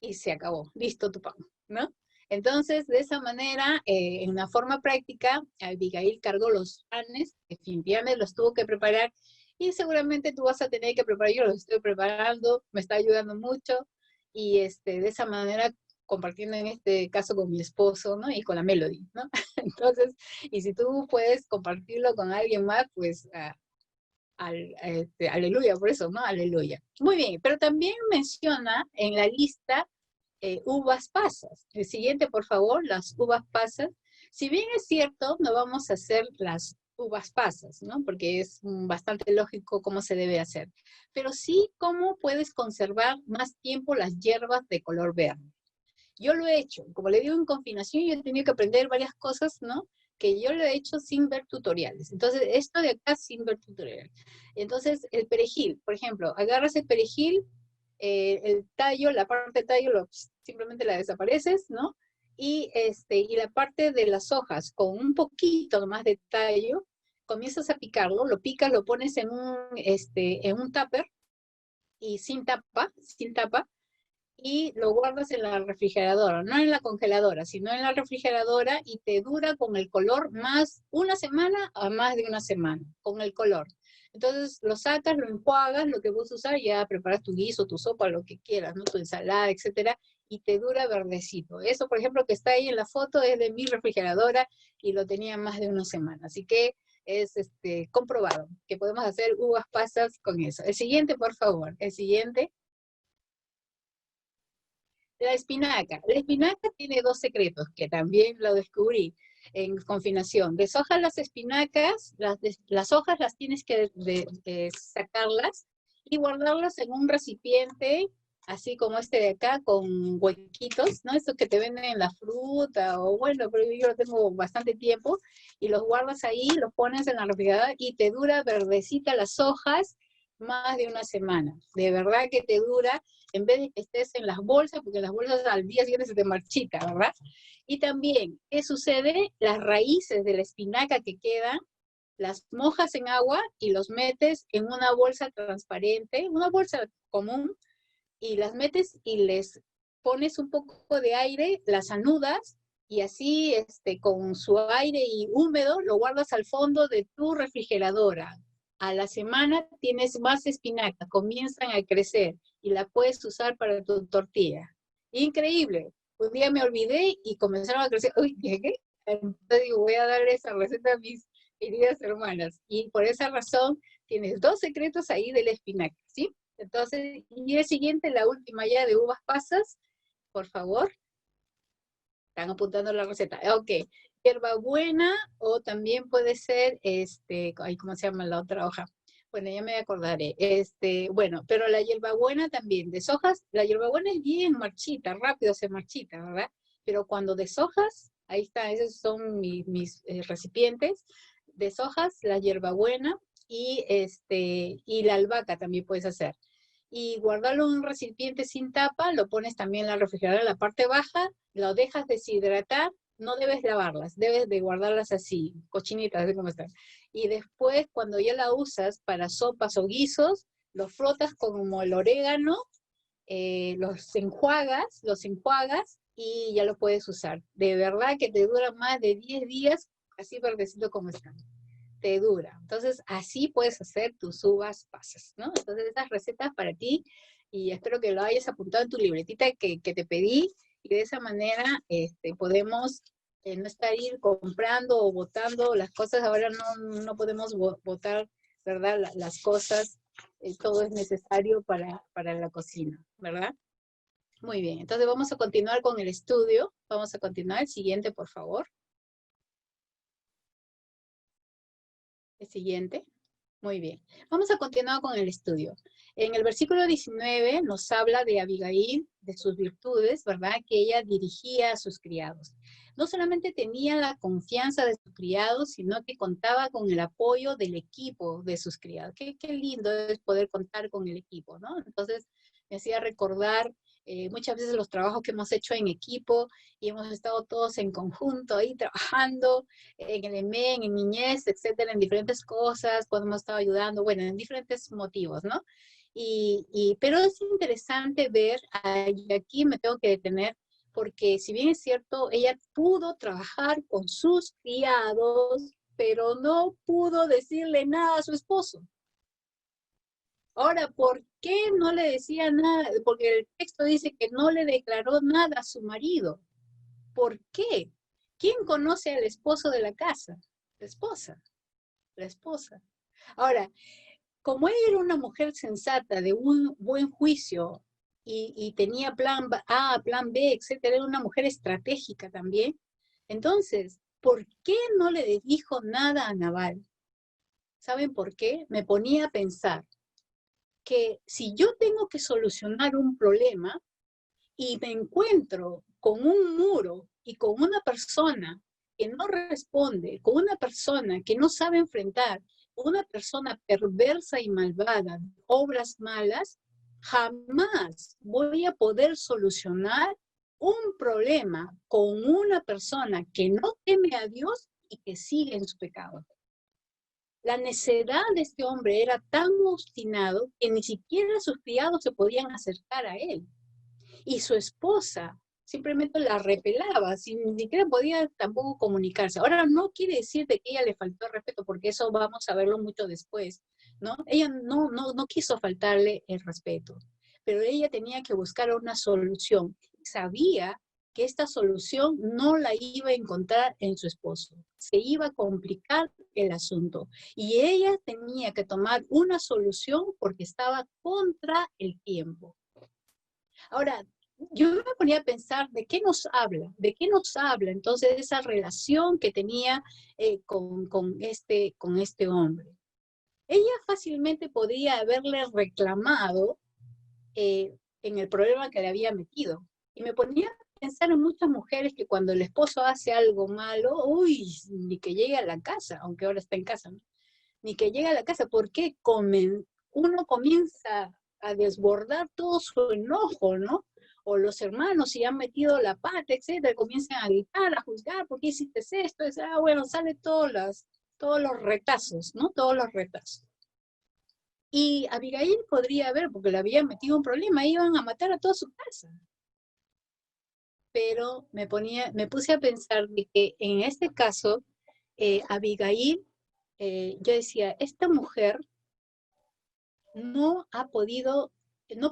Y se acabó, listo tu pan, ¿no? Entonces, de esa manera, en una forma práctica, Abigail cargó los panes, definitivamente los tuvo que preparar, y seguramente tú vas a tener que preparar, yo los estoy preparando, me está ayudando mucho, y de esa manera, compartiendo en este caso con mi esposo, ¿no? Y con la Melody, ¿no? Entonces, y si tú puedes compartirlo con alguien más, pues, aleluya, por eso, ¿no? Aleluya. Muy bien, pero también menciona en la lista uvas pasas. El siguiente, por favor, las uvas pasas. Si bien es cierto, no vamos a hacer las uvas pasas, ¿no? Porque es bastante lógico cómo se debe hacer. Pero sí, cómo puedes conservar más tiempo las hierbas de color verde. Yo lo he hecho. Como le digo, en confinación yo he tenido que aprender varias cosas, ¿no? Que yo lo he hecho sin ver tutoriales. Entonces, esto de acá sin ver tutoriales. Entonces, el perejil, por ejemplo, agarras el perejil, el tallo, la parte del tallo, simplemente la desapareces, ¿no? Y la parte de las hojas, con un poquito más de tallo, comienzas a picarlo, lo picas, lo pones en un tupper, y sin tapa, y lo guardas en la refrigeradora, no en la congeladora, sino en la refrigeradora, y te dura con el color más 1 semana a más de 1 semana, con el color. Entonces lo sacas, lo enjuagas, lo que vos usas, ya preparas tu guiso, tu sopa, lo que quieras, ¿no? Tu ensalada, etcétera, y te dura verdecito. Eso, por ejemplo, que está ahí en la foto, es de mi refrigeradora y lo tenía más de 1 semana. Así que es comprobado que podemos hacer uvas pasas con eso. El siguiente, por favor, el siguiente. La espinaca. La espinaca tiene 2 secretos que también lo descubrí en confinación. Deshojas las espinacas, las hojas las tienes que sacarlas y guardarlas en un recipiente, así como este de acá, con huequitos, ¿no? Estos que te venden en la fruta, o bueno, pero yo lo tengo bastante tiempo, y los guardas ahí, los pones en la refrigeradora y te dura verdecita las hojas más de 1 semana. De verdad que te dura, en vez de que estés en las bolsas, porque las bolsas al día siguiente se te marchita, ¿verdad? Y también, ¿qué sucede? Las raíces de la espinaca que quedan, las mojas en agua y los metes en una bolsa transparente, una bolsa común, y las metes y les pones un poco de aire, las anudas, y así con su aire y húmedo lo guardas al fondo de tu refrigeradora. A la semana tienes más espinacas, comienzan a crecer y la puedes usar para tu tortilla. Increíble. Un día me olvidé y comenzaron a crecer. Uy, ¿qué? Entonces digo, voy a darle esa receta a mis queridas hermanas. Y por esa razón tienes 2 secretos ahí de la espinaca, ¿sí? Entonces, y el siguiente, la última ya de uvas pasas, por favor. Están apuntando la receta. Ok. Hierbabuena, o también puede ser, ¿cómo se llama la otra hoja? Bueno, ya me acordaré. Bueno, pero la hierbabuena también, deshojas, la hierbabuena es bien marchita, rápido se marchita, ¿verdad? Pero cuando deshojas, ahí está, esos son mis recipientes, deshojas la hierbabuena y la albahaca también puedes hacer. Y guardarlo en un recipiente sin tapa, lo pones también en la refrigeradora en la parte baja, lo dejas deshidratar, no debes lavarlas, debes de guardarlas así, cochinitas, así como están. Y después, cuando ya la usas para sopas o guisos, los frotas como el orégano, los enjuagas y ya lo puedes usar. De verdad que te dura más de 10 días, así verdecito como están. Te dura. Entonces, así puedes hacer tus uvas pasas, ¿no? Entonces, esas recetas para ti, y espero que lo hayas apuntado en tu libretita que te pedí, y de esa manera podemos no estar ir comprando o botando las cosas. Ahora no podemos botar, ¿verdad? Las cosas, todo es necesario para la cocina, ¿verdad? Muy bien, entonces vamos a continuar con el estudio. Vamos a continuar. El siguiente, por favor. El siguiente. Muy bien. Vamos a continuar con el estudio. En el versículo 19 nos habla de Abigail, de sus virtudes, ¿verdad? Que ella dirigía a sus criados. No solamente tenía la confianza de sus criados, sino que contaba con el apoyo del equipo de sus criados. Qué lindo es poder contar con el equipo, ¿no? Entonces, me hacía recordar muchas veces los trabajos que hemos hecho en equipo y hemos estado todos en conjunto ahí trabajando en el EMEN, en niñez, etcétera, en diferentes cosas, cuando hemos estado ayudando, bueno, en diferentes motivos, ¿no? Pero es interesante ver, y aquí me tengo que detener, porque si bien es cierto, ella pudo trabajar con sus criados, pero no pudo decirle nada a su esposo. Ahora, ¿por qué no le decía nada? Porque el texto dice que no le declaró nada a su marido. ¿Por qué? ¿Quién conoce al esposo de la casa? La esposa, la esposa. Ahora, como ella era una mujer sensata, de un buen juicio, y tenía plan A, plan B, etcétera, era una mujer estratégica también, entonces, ¿por qué no le dijo nada a Nabal? ¿Saben por qué? Me ponía a pensar que si yo tengo que solucionar un problema y me encuentro con un muro y con una persona que no responde, con una persona que no sabe enfrentar, con una persona perversa y malvada, obras malas, jamás voy a poder solucionar un problema con una persona que no teme a Dios y que sigue en su pecado. La necedad de este hombre era tan obstinado que ni siquiera sus criados se podían acercar a él. Y su esposa simplemente la repelaba, sin ni siquiera podía tampoco comunicarse. Ahora, no quiere decir de que ella le faltó el respeto, porque eso vamos a verlo mucho después, ¿no? Ella no quiso faltarle el respeto, pero ella tenía que buscar una solución. Sabía que esta solución no la iba a encontrar en su esposo. Se iba a complicar el asunto. Y ella tenía que tomar una solución porque estaba contra el tiempo. Ahora, yo me ponía a pensar de qué nos habla entonces esa relación que tenía con este hombre. Ella fácilmente podría haberle reclamado en el problema que le había metido. Y me ponía a pensar en muchas mujeres que cuando el esposo hace algo malo, uy, ni que llegue a la casa, aunque ahora está en casa, ¿no? Ni que llegue a la casa, porque uno comienza a desbordar todo su enojo, ¿no? O los hermanos, si han metido la pata, etcétera, comienzan a gritar, a juzgar, ¿por qué hiciste esto? Bueno, sale todos los retazos, ¿no? Todos los retazos. Y Abigail podría haber, porque le habían metido un problema, iban a matar a toda su casa. Pero me puse a pensar de que en este caso, Abigail, yo decía, esta mujer no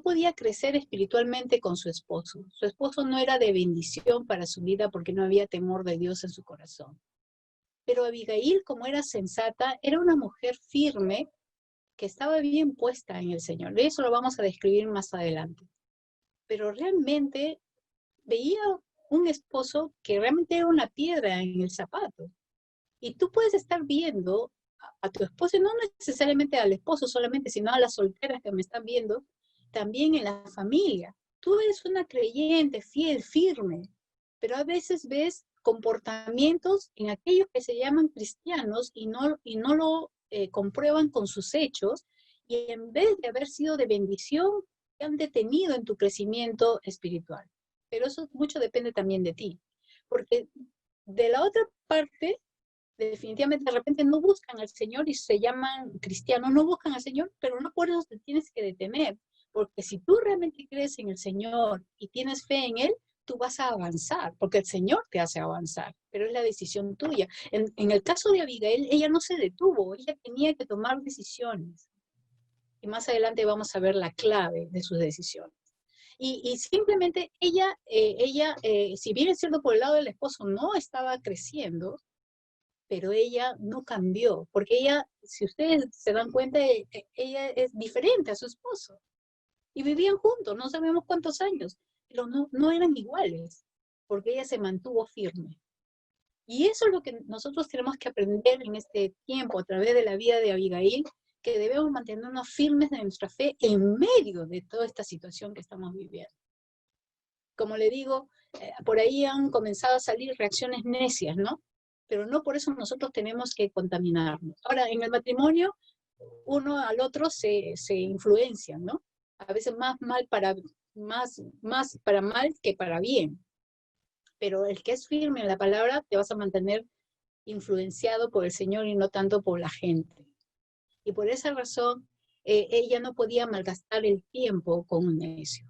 podía crecer espiritualmente con su esposo. Su esposo no era de bendición para su vida porque no había temor de Dios en su corazón. Pero Abigail, como era sensata, era una mujer firme que estaba bien puesta en el Señor. De eso lo vamos a describir más adelante. Pero realmente veía un esposo que realmente era una piedra en el zapato. Y tú puedes estar viendo a tu esposo, y no necesariamente al esposo solamente, sino a las solteras que me están viendo, también en la familia. Tú eres una creyente, fiel, firme, pero a veces ves comportamientos en aquellos que se llaman cristianos y no lo comprueban con sus hechos, y en vez de haber sido de bendición, te han detenido en tu crecimiento espiritual. Pero eso mucho depende también de ti, porque de la otra parte, definitivamente de repente no buscan al Señor y se llaman cristianos, no buscan al Señor, pero no por eso te tienes que detener, porque si tú realmente crees en el Señor y tienes fe en Él, tú vas a avanzar, porque el Señor te hace avanzar, pero es la decisión tuya. En el caso de Abigail, ella no se detuvo, ella tenía que tomar decisiones. Y más adelante vamos a ver la clave de sus decisiones. Y simplemente si bien es cierto por el lado del esposo, no estaba creciendo, pero ella no cambió, porque ella, si ustedes se dan cuenta, ella es diferente a su esposo. Y vivían juntos, no sabemos cuántos años, pero no eran iguales, porque ella se mantuvo firme. Y eso es lo que nosotros tenemos que aprender en este tiempo, a través de la vida de Abigail, que debemos mantenernos firmes de nuestra fe en medio de toda esta situación que estamos viviendo. Como le digo, por ahí han comenzado a salir reacciones necias, ¿no? Pero no por eso nosotros tenemos que contaminarnos. Ahora, en el matrimonio, uno al otro se influencian, ¿no? A veces más para mal que para bien. Pero el que es firme en la palabra, te vas a mantener influenciado por el Señor y no tanto por la gente. Y por esa razón, ella no podía malgastar el tiempo con un necio.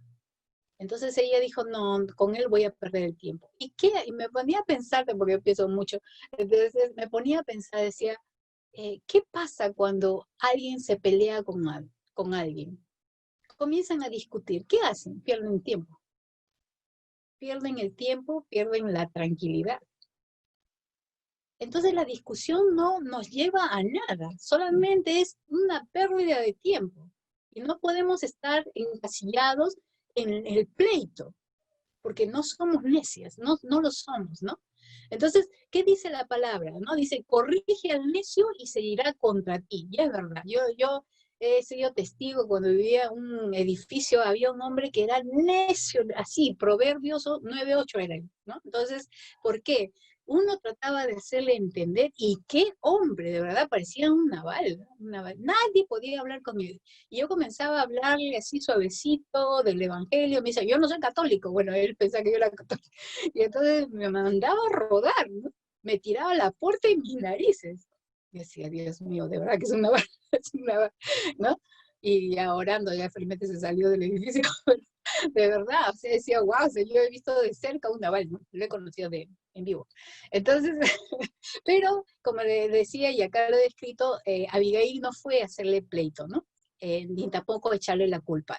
Entonces ella dijo, no, con él voy a perder el tiempo. ¿Y qué? Y me ponía a pensar, porque yo pienso mucho, entonces me ponía a pensar, decía, ¿qué pasa cuando alguien se pelea con alguien? Comienzan a discutir. ¿Qué hacen? Pierden tiempo. Pierden el tiempo, pierden la tranquilidad. Entonces la discusión no nos lleva a nada, solamente es una pérdida de tiempo. Y no podemos estar encasillados en el pleito, porque no somos necias, no lo somos, ¿no? Entonces, ¿qué dice la palabra? ¿No? Dice, corrige al necio y se irá contra ti. Y es verdad, yo he sido testigo cuando vivía en un edificio, había un hombre que era necio, así, Proverbios 9:8 era él, ¿no? Entonces, ¿por qué? Uno trataba de hacerle entender, y qué hombre, de verdad, parecía un naval, nadie podía hablar conmigo. Y yo comenzaba a hablarle así suavecito del evangelio, me dice, yo no soy católico, bueno, él pensaba que yo era católico, y entonces me mandaba a rodar, ¿no? Me tiraba la puerta en mis narices. Y decía, Dios mío, de verdad que es una es una ¿no? Y ya orando, ya felizmente se salió del edificio, de verdad, o sea, decía, wow, yo he visto de cerca un naval, ¿no? Lo he conocido en vivo. Entonces, pero como le decía, y acá lo he escrito, Abigail no fue a hacerle pleito, ¿no? Ni tampoco echarle la culpa.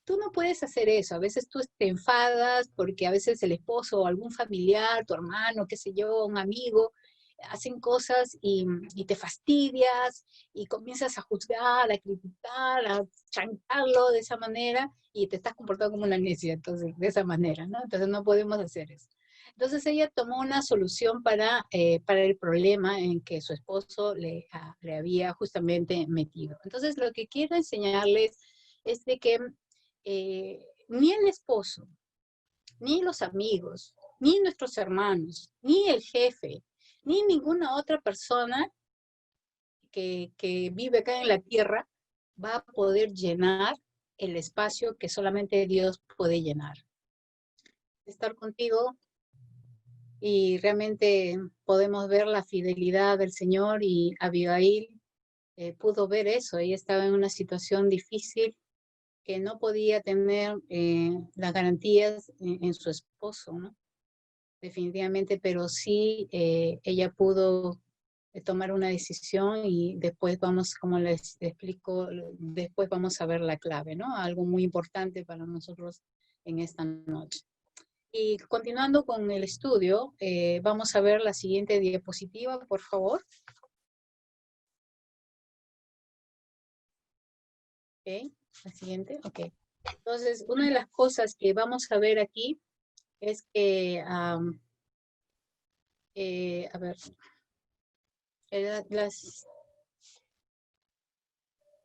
Tú no puedes hacer eso, a veces tú te enfadas porque a veces el esposo o algún familiar, tu hermano, qué sé yo, un amigo, hacen cosas y te fastidias y comienzas a juzgar, a criticar, a chantarlo de esa manera y te estás comportando como una necia, entonces, de esa manera, ¿no? Entonces no podemos hacer eso. Entonces ella tomó una solución para el problema en que su esposo le había justamente metido. Entonces lo que quiero enseñarles es de que ni el esposo, ni los amigos, ni nuestros hermanos, ni el jefe, ni ninguna otra persona que vive acá en la tierra va a poder llenar el espacio que solamente Dios puede llenar. Estar contigo y realmente podemos ver la fidelidad del Señor, y Abigail pudo ver eso. Ella estaba en una situación difícil, que no podía tener las garantías en su esposo, ¿no? Definitivamente, pero sí ella pudo tomar una decisión, y después vamos, como les explico, después vamos a ver la clave, ¿no? Algo muy importante para nosotros en esta noche. Y continuando con el estudio, vamos a ver la siguiente diapositiva, por favor. Ok, la siguiente, ok. Entonces, una de las cosas que vamos a ver aquí es que, a ver,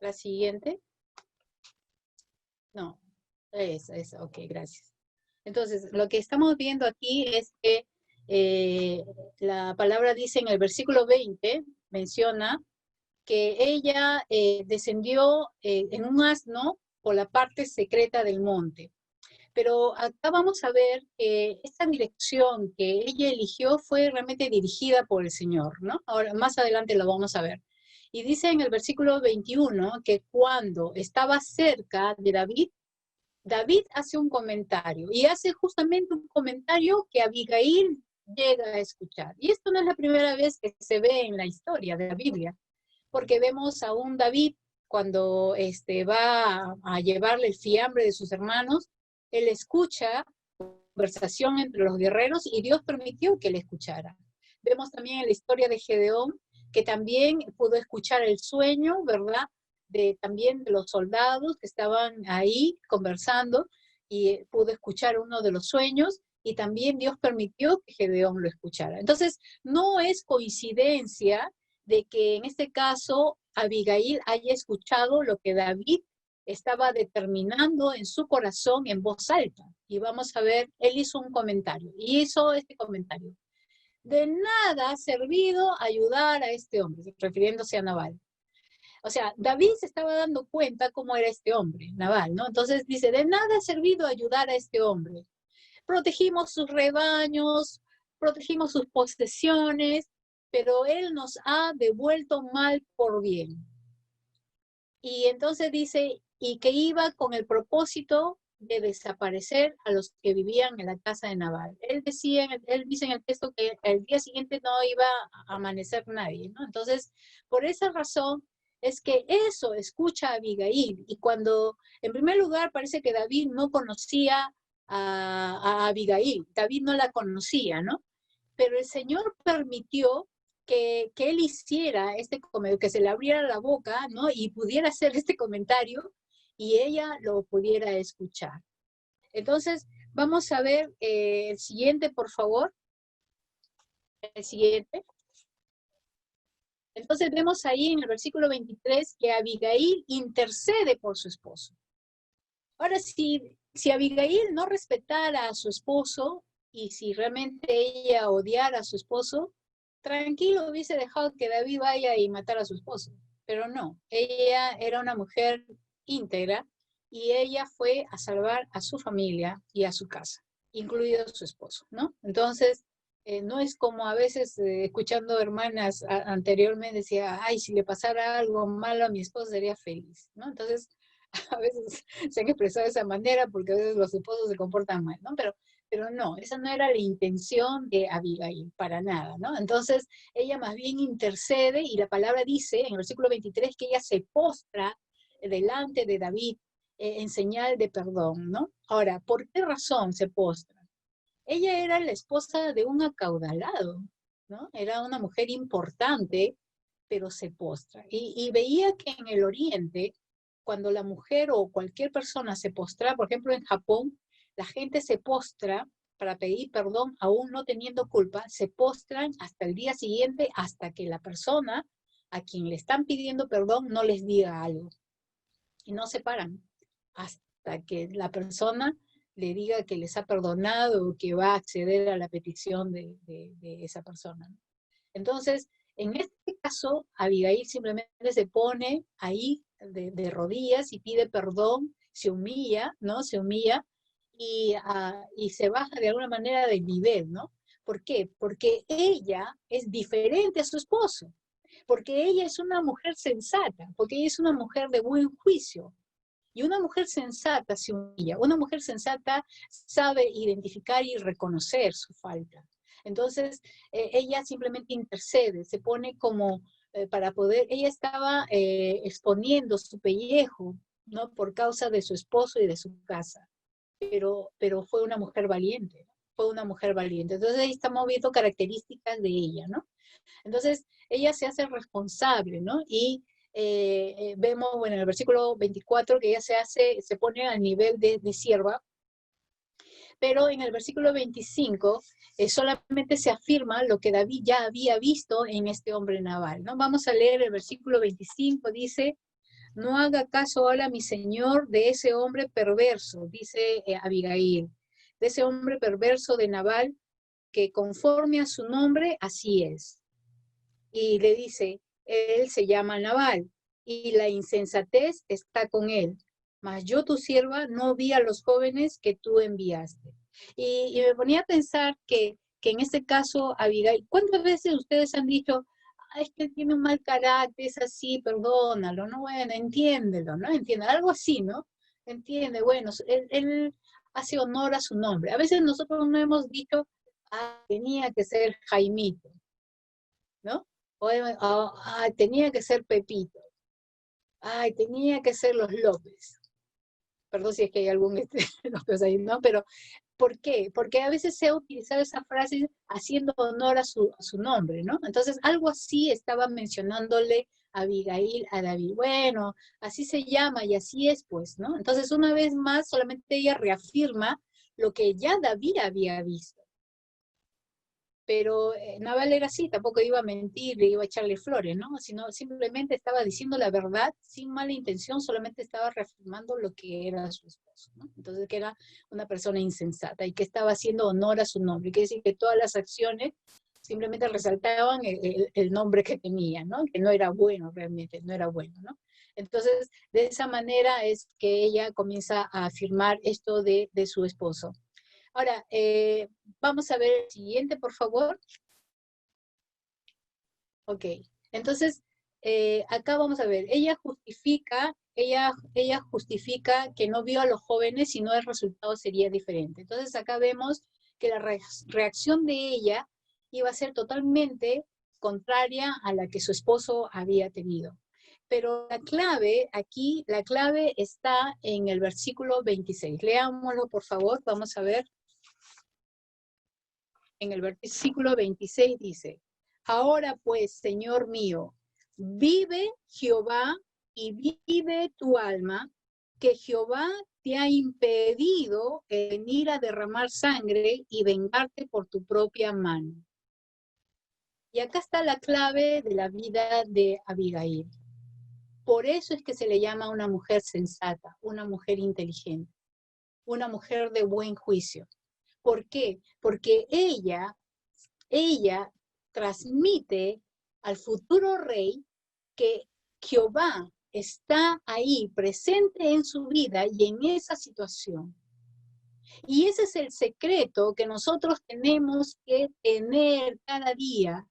La siguiente. No, esa, ok, gracias. Entonces, lo que estamos viendo aquí es que la palabra dice en el versículo 20, menciona que ella descendió en un asno por la parte secreta del monte. Pero acá vamos a ver que esta dirección que ella eligió fue realmente dirigida por el Señor, ¿no? Ahora, más adelante lo vamos a ver. Y dice en el versículo 21 que cuando estaba cerca de David, David hace un comentario y hace justamente un comentario que Abigail llega a escuchar. Y esto no es la primera vez que se ve en la historia de la Biblia, porque vemos a un David cuando va a llevarle el fiambre de sus hermanos, él escucha conversación entre los guerreros y Dios permitió que él escuchara. Vemos también en la historia de Gedeón que también pudo escuchar el sueño, ¿verdad? También de los soldados que estaban ahí conversando y pudo escuchar uno de los sueños y también Dios permitió que Gedeón lo escuchara. Entonces, no es coincidencia de que en este caso Abigail haya escuchado lo que David estaba determinando en su corazón en voz alta. Y vamos a ver, él hizo un comentario, y hizo este comentario. De nada ha servido ayudar a este hombre, refiriéndose a Nabal. O sea, David se estaba dando cuenta cómo era este hombre, Nabal, ¿no? Entonces dice, de nada ha servido ayudar a este hombre. Protegimos sus rebaños, protegimos sus posesiones, pero él nos ha devuelto mal por bien. Y entonces dice, y que iba con el propósito de desaparecer a los que vivían en la casa de Nabal. Él dice en el texto que el día siguiente no iba a amanecer nadie, ¿no? Entonces, por esa razón es que eso escucha a Abigail. Y cuando, en primer lugar, parece que David no conocía a Abigail, David no la conocía, ¿no? Pero el Señor permitió que él hiciera este comentario, que se le abriera la boca, ¿no? Y pudiera hacer este comentario y ella lo pudiera escuchar. Entonces, vamos a ver el siguiente, por favor. El siguiente. Entonces vemos ahí en el versículo 23 que Abigail intercede por su esposo. Ahora, si Abigail no respetara a su esposo y si realmente ella odiara a su esposo, tranquilo hubiese dejado que David vaya y matara a su esposo. Pero no, ella era una mujer íntegra y ella fue a salvar a su familia y a su casa, incluido su esposo, ¿no? Entonces, no es como a veces escuchando hermanas anteriormente decía, ay, si le pasara algo malo a mi esposo sería feliz, ¿no? Entonces, a veces se han expresado de esa manera porque a veces los esposos se comportan mal, ¿no? Pero no, esa no era la intención de Abigail, para nada, ¿no? Entonces, ella más bien intercede y la palabra dice en el versículo 23 que ella se postra delante de David en señal de perdón, ¿no? Ahora, ¿por qué razón se postra? Ella era la esposa de un acaudalado, ¿no? Era una mujer importante, pero se postra. Y veía que en el oriente, cuando la mujer o cualquier persona se postra, por ejemplo en Japón, la gente se postra para pedir perdón, aún no teniendo culpa, se postran hasta el día siguiente, hasta que la persona a quien le están pidiendo perdón no les diga algo. Y no se paran hasta que la persona le diga que les ha perdonado o que va a acceder a la petición de esa persona. Entonces, en este caso, Abigail simplemente se pone ahí de rodillas y pide perdón, se humilla, ¿no? Se humilla y se baja de alguna manera del nivel, ¿no? ¿Por qué? Porque ella es diferente a su esposo, porque ella es una mujer sensata, porque ella es una mujer de buen juicio. Y una mujer sensata se humilla, una mujer sensata sabe identificar y reconocer su falta. Entonces, ella simplemente intercede, se pone como para poder, ella estaba exponiendo su pellejo, ¿no? Por causa de su esposo y de su casa, pero fue una mujer valiente, ¿no? Fue una mujer valiente. Entonces, ahí estamos viendo características de ella, ¿no? Entonces, ella se hace responsable, ¿no? Y vemos, bueno, en el versículo 24 que ella se pone al nivel de sierva, Pero en el versículo 25 solamente se afirma lo que David ya había visto en este hombre Nabal, ¿no? Vamos a leer el versículo 25, dice: no haga caso ahora, mi señor, de ese hombre perverso, dice Abigail, de ese hombre perverso de Nabal, que conforme a su nombre, así es. Y le dice, él se llama Nabal, y la insensatez está con él. Mas yo, tu sierva, no vi a los jóvenes que tú enviaste. Y me ponía a pensar que en este caso, Abigail, ¿cuántas veces ustedes han dicho, es que tiene un mal carácter, es así, perdónalo, ¿no? Bueno, entiéndelo, ¿no? Entiende, algo así, ¿no? Entiende, bueno, él hace honor a su nombre. A veces nosotros no hemos dicho, tenía que ser Jaimito, ¿no? O, tenía que ser Pepito. Ay, tenía que ser los López. Perdón si es que hay algún López ahí, ¿no? Pero, ¿por qué? Porque a veces se ha utilizado esa frase haciendo honor a su nombre, ¿no? Entonces, algo así estaba mencionándole Abigail a David. Bueno, así se llama y así es, pues, ¿no? Entonces, una vez más, solamente ella reafirma lo que ya David había visto. Pero Nabal era así, tampoco iba a mentir, le iba a echarle flores, ¿no? Sino simplemente estaba diciendo la verdad sin mala intención, solamente estaba reafirmando lo que era su esposo, ¿no? Entonces que era una persona insensata y que estaba haciendo honor a su nombre. Quiere decir que todas las acciones simplemente resaltaban el nombre que tenía, ¿no? Que no era bueno realmente, no era bueno, ¿no? Entonces, de esa manera es que ella comienza a afirmar esto de su esposo. Ahora, vamos a ver el siguiente, por favor. Ok, entonces, acá vamos a ver, ella justifica que no vio a los jóvenes, si no el resultado sería diferente. Entonces acá vemos que la reacción de ella iba a ser totalmente contraria a la que su esposo había tenido. Pero la clave, aquí, la clave está en el versículo 26. Leámoslo, por favor, vamos a ver. En el versículo 26 dice, ahora pues, Señor mío, vive Jehová y vive tu alma, que Jehová te ha impedido venir a derramar sangre y vengarte por tu propia mano. Y acá está la clave de la vida de Abigail. Por eso es que se le llama una mujer sensata, una mujer inteligente, una mujer de buen juicio. ¿Por qué? Porque ella transmite al futuro rey que Jehová está ahí presente en su vida y en esa situación. Y ese es el secreto que nosotros tenemos que tener cada día.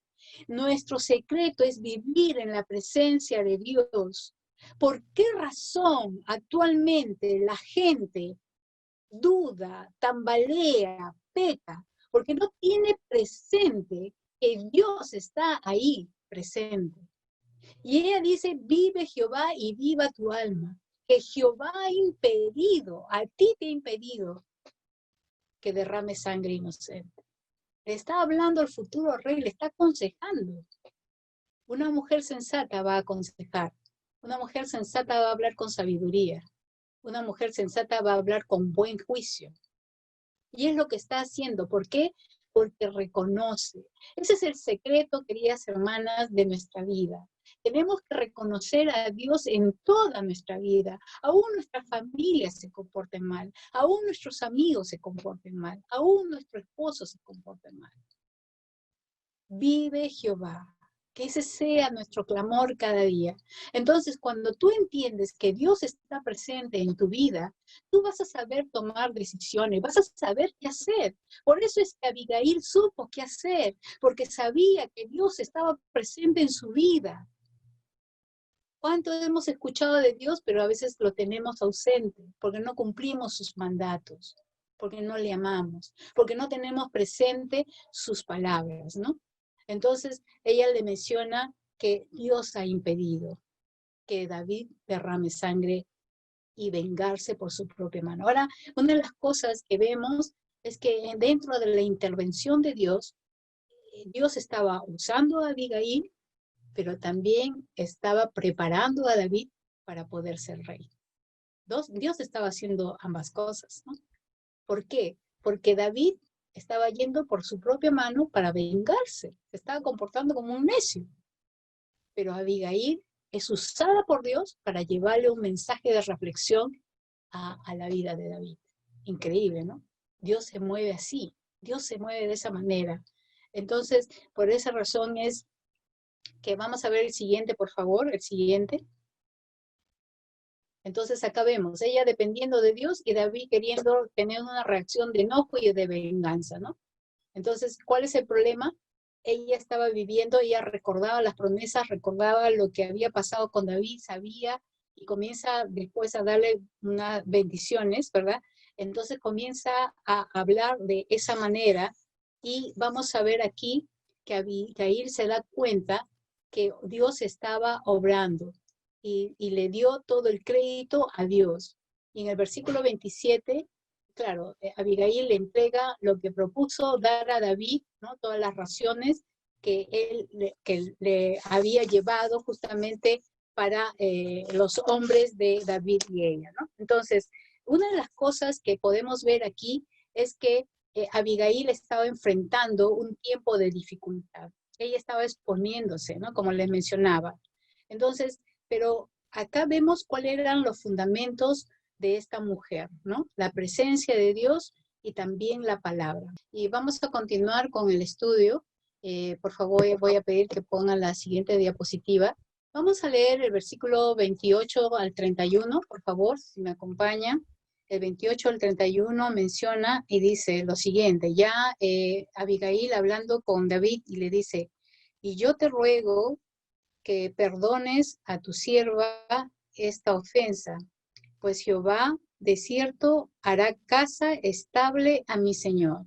Nuestro secreto es vivir en la presencia de Dios. ¿Por qué razón actualmente la gente duda, tambalea, peca? Porque no tiene presente que Dios está ahí presente. Y ella dice, vive Jehová y viva tu alma. Que Jehová ha impedido, a ti te ha impedido que derrame sangre inocente. Le está hablando al futuro rey, le está aconsejando. Una mujer sensata va a aconsejar. Una mujer sensata va a hablar con sabiduría. Una mujer sensata va a hablar con buen juicio. Y es lo que está haciendo. ¿Por qué? Porque reconoce. Ese es el secreto, queridas hermanas, de nuestra vida. Tenemos que reconocer a Dios en toda nuestra vida. Aún nuestras familias se comporten mal, aún nuestros amigos se comporten mal, aún nuestro esposo se comporte mal. Vive Jehová. Que ese sea nuestro clamor cada día. Entonces, cuando tú entiendes que Dios está presente en tu vida, tú vas a saber tomar decisiones, vas a saber qué hacer. Por eso es que Abigail supo qué hacer, porque sabía que Dios estaba presente en su vida. ¿Cuánto hemos escuchado de Dios, pero a veces lo tenemos ausente, porque no cumplimos sus mandatos, porque no le amamos, porque no tenemos presente sus palabras, ¿no? Entonces, ella le menciona que Dios ha impedido que David derrame sangre y vengarse por su propia mano. Ahora, una de las cosas que vemos es que dentro de la intervención de Dios, Dios estaba usando a Abigail, pero también estaba preparando a David para poder ser rey. Dios estaba haciendo ambas cosas, ¿no? ¿Por qué? porque David estaba yendo por su propia mano para vengarse, se estaba comportando como un necio. Pero Abigail es usada por Dios para llevarle un mensaje de reflexión a la vida de David. Increíble, ¿no? Dios se mueve así, Dios se mueve de esa manera. Entonces, por esa razón es que vamos a ver el siguiente, por favor, el siguiente. Entonces acá vemos, ella dependiendo de Dios y David queriendo tener una reacción de enojo y de venganza, ¿no? Entonces, ¿cuál es el problema? Ella estaba viviendo, ella recordaba las promesas, recordaba lo que había pasado con David, sabía, y comienza después a darle unas bendiciones, ¿verdad? Entonces comienza a hablar de esa manera y vamos a ver aquí que Abigail se da cuenta que Dios estaba obrando y le dio todo el crédito a Dios. Y en el versículo 27 claro, Abigail le entrega lo que propuso dar a David, ¿no? Todas las raciones que le había llevado justamente para los hombres de David y ella, ¿no? Entonces, una de las cosas que podemos ver aquí es que Abigail estaba enfrentando un tiempo de dificultad. Ella estaba exponiéndose, ¿no? Como les mencionaba. Entonces, pero acá vemos cuáles eran los fundamentos de esta mujer, ¿no? La presencia de Dios y también la palabra. Y vamos a continuar con el estudio. Por favor, voy a pedir que pongan la siguiente diapositiva. Vamos a leer el versículo 28 al 31, por favor, si me acompañan. El 28 al 31 menciona y dice lo siguiente, ya Abigail hablando con David y le dice, y yo te ruego que perdones a tu sierva esta ofensa, pues Jehová de cierto hará casa estable a mi Señor.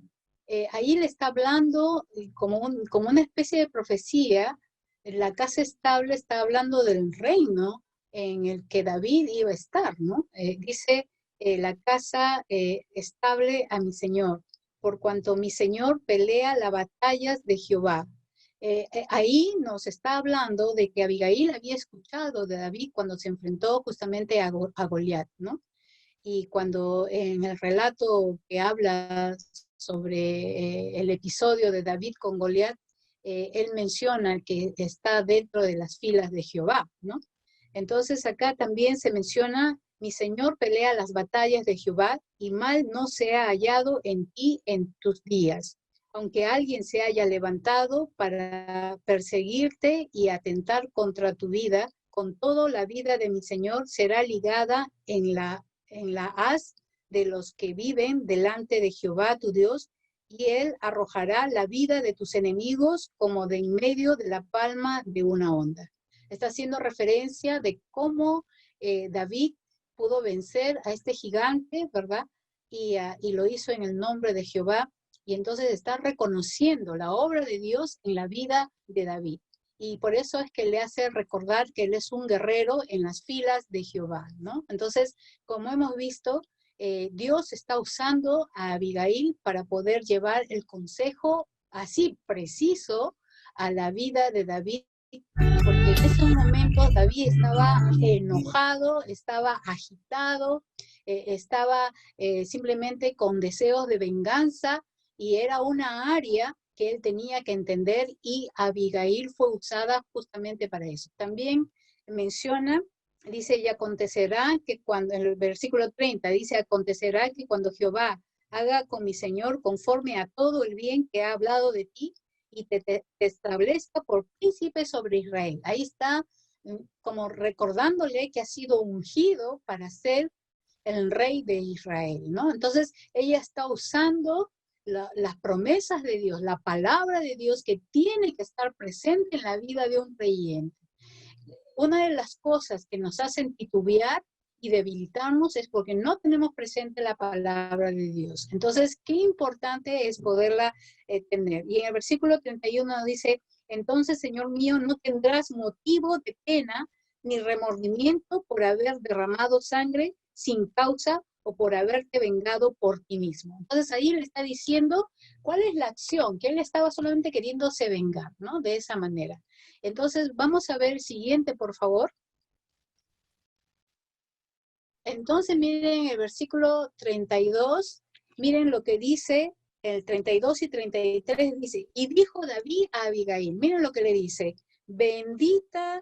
Ahí le está hablando como una especie de profecía. La casa estable está hablando del reino en el que David iba a estar, ¿no? Dice la casa estable a mi Señor, por cuanto mi Señor pelea las batallas de Jehová. Ahí nos está hablando de que Abigail había escuchado de David cuando se enfrentó justamente a Goliat, ¿no? Y cuando en el relato que habla sobre el episodio de David con Goliat, él menciona que está dentro de las filas de Jehová, ¿no? Entonces acá también se menciona, mi Señor pelea las batallas de Jehová y mal no se ha hallado en ti en tus días. Aunque alguien se haya levantado para perseguirte y atentar contra tu vida, con todo la vida de mi Señor será ligada en la haz de los que viven delante de Jehová tu Dios, y él arrojará la vida de tus enemigos como de en medio de la palma de una onda. Está haciendo referencia de cómo David pudo vencer a este gigante, ¿verdad? Y lo hizo en el nombre de Jehová. Y entonces está reconociendo la obra de Dios en la vida de David. Y por eso es que le hace recordar que él es un guerrero en las filas de Jehová, ¿no? Entonces, como hemos visto, Dios está usando a Abigail para poder llevar el consejo así preciso a la vida de David, porque en esos momentos David estaba enojado, estaba agitado, estaba simplemente con deseos de venganza y era una área que él tenía que entender y Abigail fue usada justamente para eso. También menciona, dice, y acontecerá que cuando, en el versículo 30, dice, acontecerá que cuando Jehová haga con mi Señor conforme a todo el bien que ha hablado de ti y te establezca por príncipe sobre Israel. Ahí está como recordándole que ha sido ungido para ser el rey de Israel, ¿no? Entonces ella está usando las promesas de Dios, la palabra de Dios que tiene que estar presente en la vida de un creyente. Una de las cosas que nos hacen titubear y debilitarnos es porque no tenemos presente la palabra de Dios. Entonces, qué importante es poderla tener. Y en el versículo 31 dice, entonces, Señor mío, no tendrás motivo de pena ni remordimiento por haber derramado sangre sin causa o por haberte vengado por ti mismo. Entonces ahí le está diciendo cuál es la acción, que él estaba solamente queriéndose vengar, ¿no? De esa manera. Entonces vamos a ver el siguiente, por favor. Entonces miren el versículo 32, Miren lo que dice el 32 y 33, dice, y dijo David a Abigail, miren lo que le dice, bendito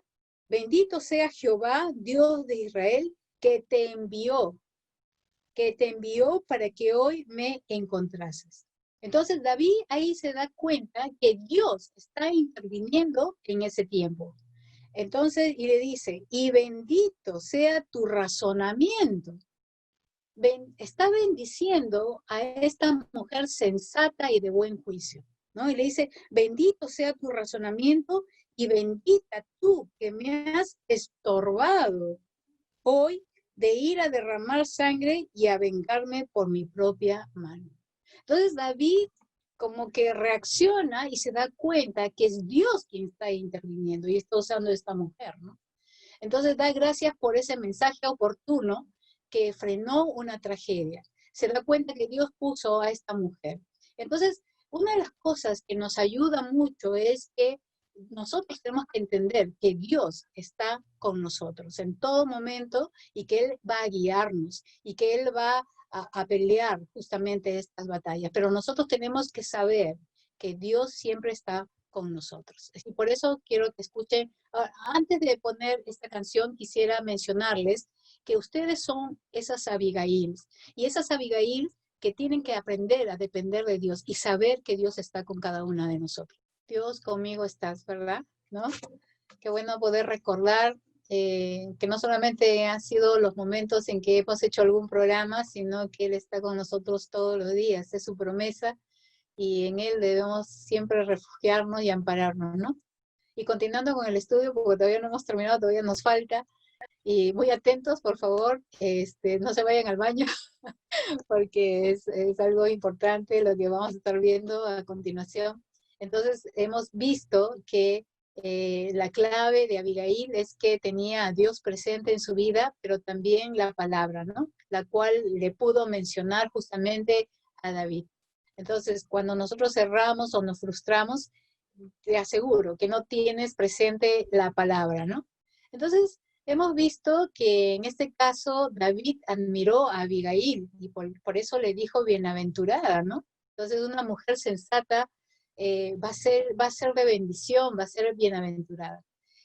sea Jehová, Dios de Israel, que te envió para que hoy me encontrases. Entonces David ahí se da cuenta que Dios está interviniendo en ese tiempo. Entonces, y le dice, y bendito sea tu razonamiento. Está bendiciendo a esta mujer sensata y de buen juicio, ¿no? Y le dice, bendito sea tu razonamiento y bendita tú que me has estorbado hoy de ir a derramar sangre y a vengarme por mi propia mano. Entonces David como que reacciona y se da cuenta que es Dios quien está interviniendo y está usando a esta mujer, ¿no? Entonces da gracias por ese mensaje oportuno que frenó una tragedia. Se da cuenta que Dios puso a esta mujer. Entonces, una de las cosas que nos ayuda mucho es que nosotros tenemos que entender que Dios está con nosotros en todo momento y que Él va a guiarnos y que Él va a pelear justamente estas batallas. Pero nosotros tenemos que saber que Dios siempre está con nosotros. Y por eso quiero que escuchen. Ahora, antes de poner esta canción, quisiera mencionarles que ustedes son esas Abigail, y esas Abigail que tienen que aprender a depender de Dios y saber que Dios está con cada una de nosotros. Dios, conmigo estás, ¿verdad? ¿No? Qué bueno poder recordar que no solamente han sido los momentos en que hemos hecho algún programa, sino que Él está con nosotros todos los días, es su promesa, y en Él debemos siempre refugiarnos y ampararnos, ¿no? Y continuando con el estudio, porque todavía no hemos terminado, todavía nos falta, y muy atentos, por favor, no se vayan al baño, porque es algo importante lo que vamos a estar viendo a continuación. Entonces, hemos visto que la clave de Abigail es que tenía a Dios presente en su vida, pero también la palabra, ¿no? La cual le pudo mencionar justamente a David. Entonces, cuando nosotros cerramos o nos frustramos, te aseguro que no tienes presente la palabra, ¿no? Entonces, hemos visto que en este caso David admiró a Abigail y por eso le dijo bienaventurada, ¿no? Entonces, una mujer sensata va a ser de bendición, va a ser bienaventurada.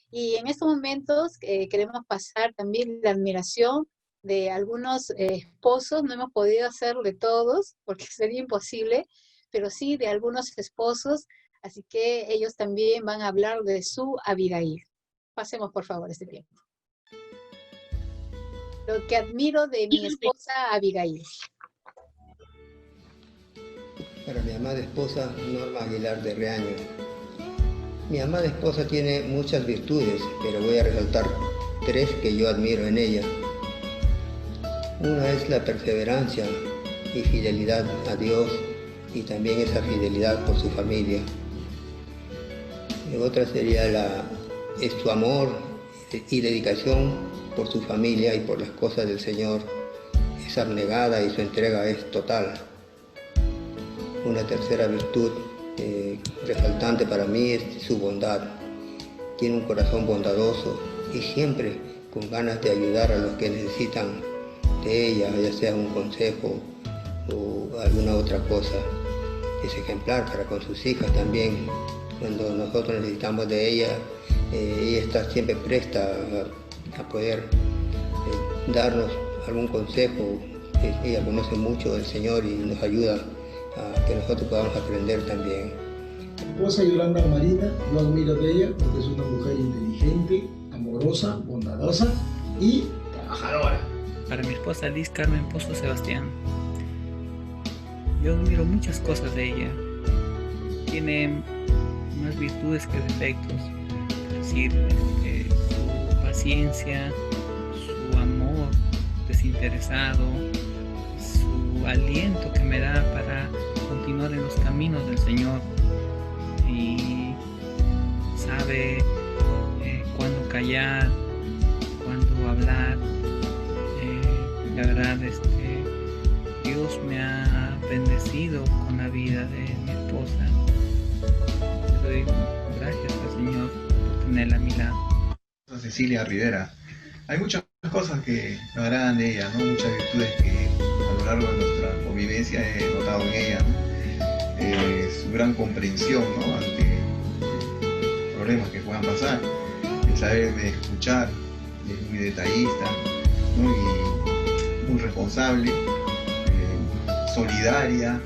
Y en estos momentos queremos pasar también la admiración de algunos esposos, no hemos podido hacer de todos porque sería imposible, pero sí de algunos esposos, así que ellos también van a hablar de su Abigail. Pasemos por favor este tiempo. Lo que admiro de mi esposa Abigail. Para mi amada esposa Norma Aguilar de Reaño. Mi amada esposa tiene muchas virtudes, pero voy a resaltar 3 que yo admiro en ella. Una es la perseverancia y fidelidad a Dios y también esa fidelidad por su familia. Y otra sería es su amor y dedicación por su familia y por las cosas del Señor. Es abnegada y su entrega es total. Una tercera virtud resaltante para mí es su bondad. Tiene un corazón bondadoso y siempre con ganas de ayudar a los que necesitan de ella, ya sea un consejo o alguna otra cosa. Es ejemplar para con sus hijas también. Cuando nosotros necesitamos de ella, ella está siempre presta a poder darnos algún consejo. Ella conoce mucho del Señor y nos ayuda a que nosotros podamos aprender también. Mi esposa Yolanda Marina, yo admiro de ella porque es una mujer inteligente, amorosa, bondadosa y trabajadora. Para mi esposa Liz Carmen Pozo Sebastián, yo admiro muchas cosas de ella. Tiene más virtudes que defectos, es decir, su paciencia, su amor desinteresado, su aliento que me da para continuar en los caminos del Señor, y sabe cuándo callar, cuándo hablar. La verdad, Dios me ha bendecido con la vida de mi esposa. Le doy gracias al Señor por tenerla a mi lado. Cecilia Rivera. Hay muchas cosas que me agradan de ella, ¿no? Muchas virtudes que valoro lo largo de nuestra convivencia he notado en ella su gran comprensión, ¿no?, ante problemas que puedan pasar, el saberme escuchar, es muy detallista, ¿no?, y muy responsable, solidaria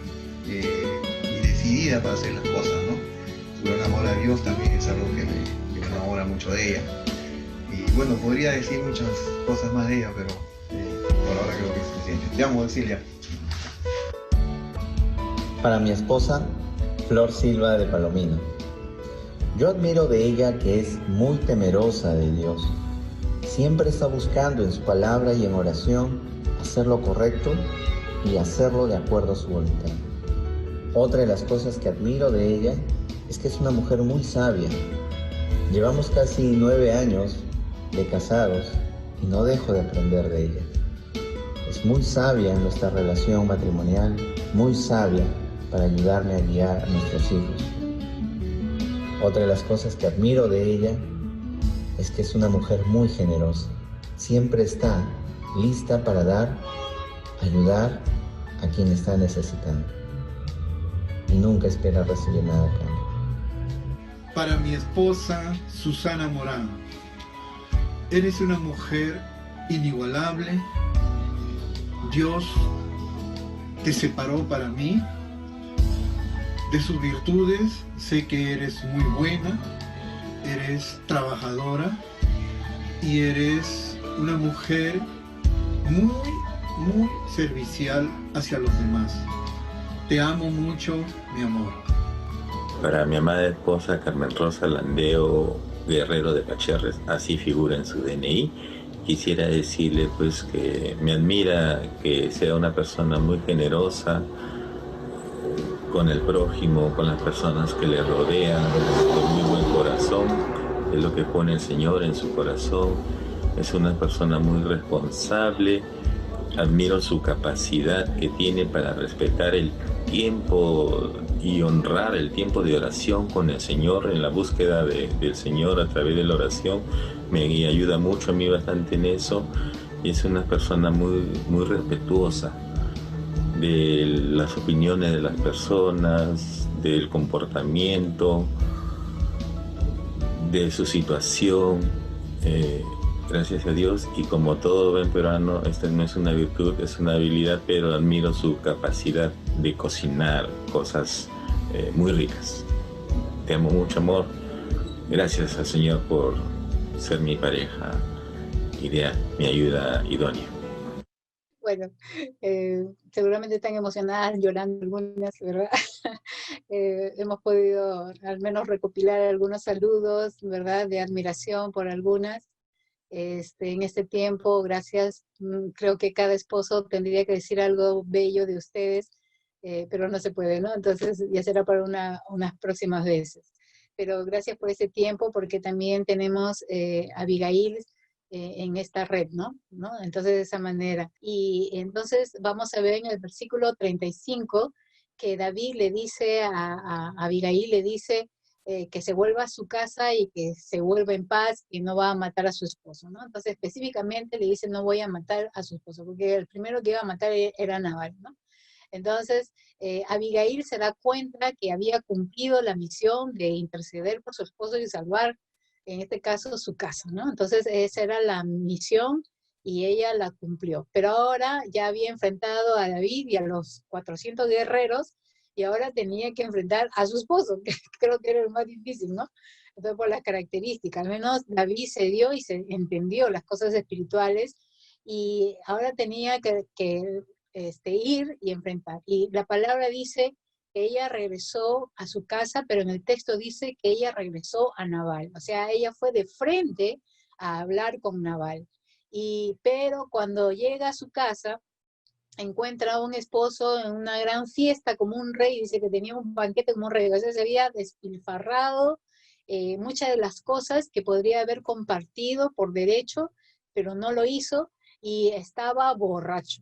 y decidida para hacer las cosas, ¿no? Su gran amor a Dios también es algo que me enamora mucho de ella. Y bueno, podría decir muchas cosas más de ella, pero por ahora creo que es suficiente. Te amo, Silvia. Para mi esposa, Flor Silva de Palomino. Yo admiro de ella que es muy temerosa de Dios. Siempre está buscando en su palabra y en oración hacer lo correcto y hacerlo de acuerdo a su voluntad. Otra de las cosas que admiro de ella es que es una mujer muy sabia. Llevamos casi 9 años de casados y no dejo de aprender de ella. Es muy sabia en nuestra relación matrimonial, muy sabia para ayudarme a guiar a nuestros hijos. Otra de las cosas que admiro de ella es que es una mujer muy generosa. Siempre está lista para dar, ayudar a quien está necesitando. Y nunca espera recibir nada a cambio. Para mi esposa, Susana Morán. Eres una mujer inigualable. Dios te separó para mí. De sus virtudes sé que eres muy buena, eres trabajadora y eres una mujer muy servicial hacia los demás. Te amo mucho, mi amor. Para mi amada esposa Carmen Rosa Landeo Guerrero de Pacherres, así figura en su DNI, quisiera decirle pues que me admira que sea una persona muy generosa con el prójimo, con las personas que le rodean, de muy buen corazón, es lo que pone el Señor en su corazón. Es una persona muy responsable. Admiro su capacidad que tiene para respetar el tiempo y honrar el tiempo de oración con el Señor, en la búsqueda del Señor a través de la oración. Me ayuda mucho a mí bastante en eso, y es una persona muy respetuosa de las opiniones de las personas, del comportamiento, de su situación. Gracias a Dios, y como todo buen peruano, esta no es una virtud, es una habilidad, pero admiro su capacidad de cocinar cosas muy ricas. Te amo mucho, amor. Gracias al Señor por ser mi pareja ideal, mi ayuda idónea. Bueno, seguramente están emocionadas, llorando algunas, ¿verdad? Hemos podido al menos recopilar algunos saludos, ¿verdad?, de admiración por algunas. En este tiempo, gracias, creo que cada esposo tendría que decir algo bello de ustedes, pero no se puede, ¿no? Entonces ya será para unas próximas veces. Pero gracias por ese tiempo, porque también tenemos a Abigail en esta red, ¿no? Entonces de esa manera. Y entonces vamos a ver en el versículo 35 que David le dice a Abigail, le dice, que se vuelva a su casa y que se vuelva en paz y no va a matar a su esposo, ¿no? Entonces específicamente le dice, no voy a matar a su esposo, porque el primero que iba a matar era Nabal, ¿no? Entonces Abigail se da cuenta que había cumplido la misión de interceder por su esposo y salvar, en este caso, su casa, ¿no? Entonces esa era la misión y ella la cumplió. Pero ahora ya había enfrentado a David y a los 400 guerreros, y ahora tenía que enfrentar a su esposo, que creo que era lo más difícil, ¿no? Entonces, por las características, al menos David se dio y se entendió las cosas espirituales, y ahora tenía que ir y enfrentar. Y la palabra dice que ella regresó a su casa, pero en el texto dice que ella regresó a Nabal. O sea, ella fue de frente a hablar con Nabal. Pero cuando llega a su casa, encuentra a un esposo en una gran fiesta como un rey, dice que tenía un banquete como un rey, o sea, se había despilfarrado muchas de las cosas que podría haber compartido por derecho, pero no lo hizo, y estaba borracho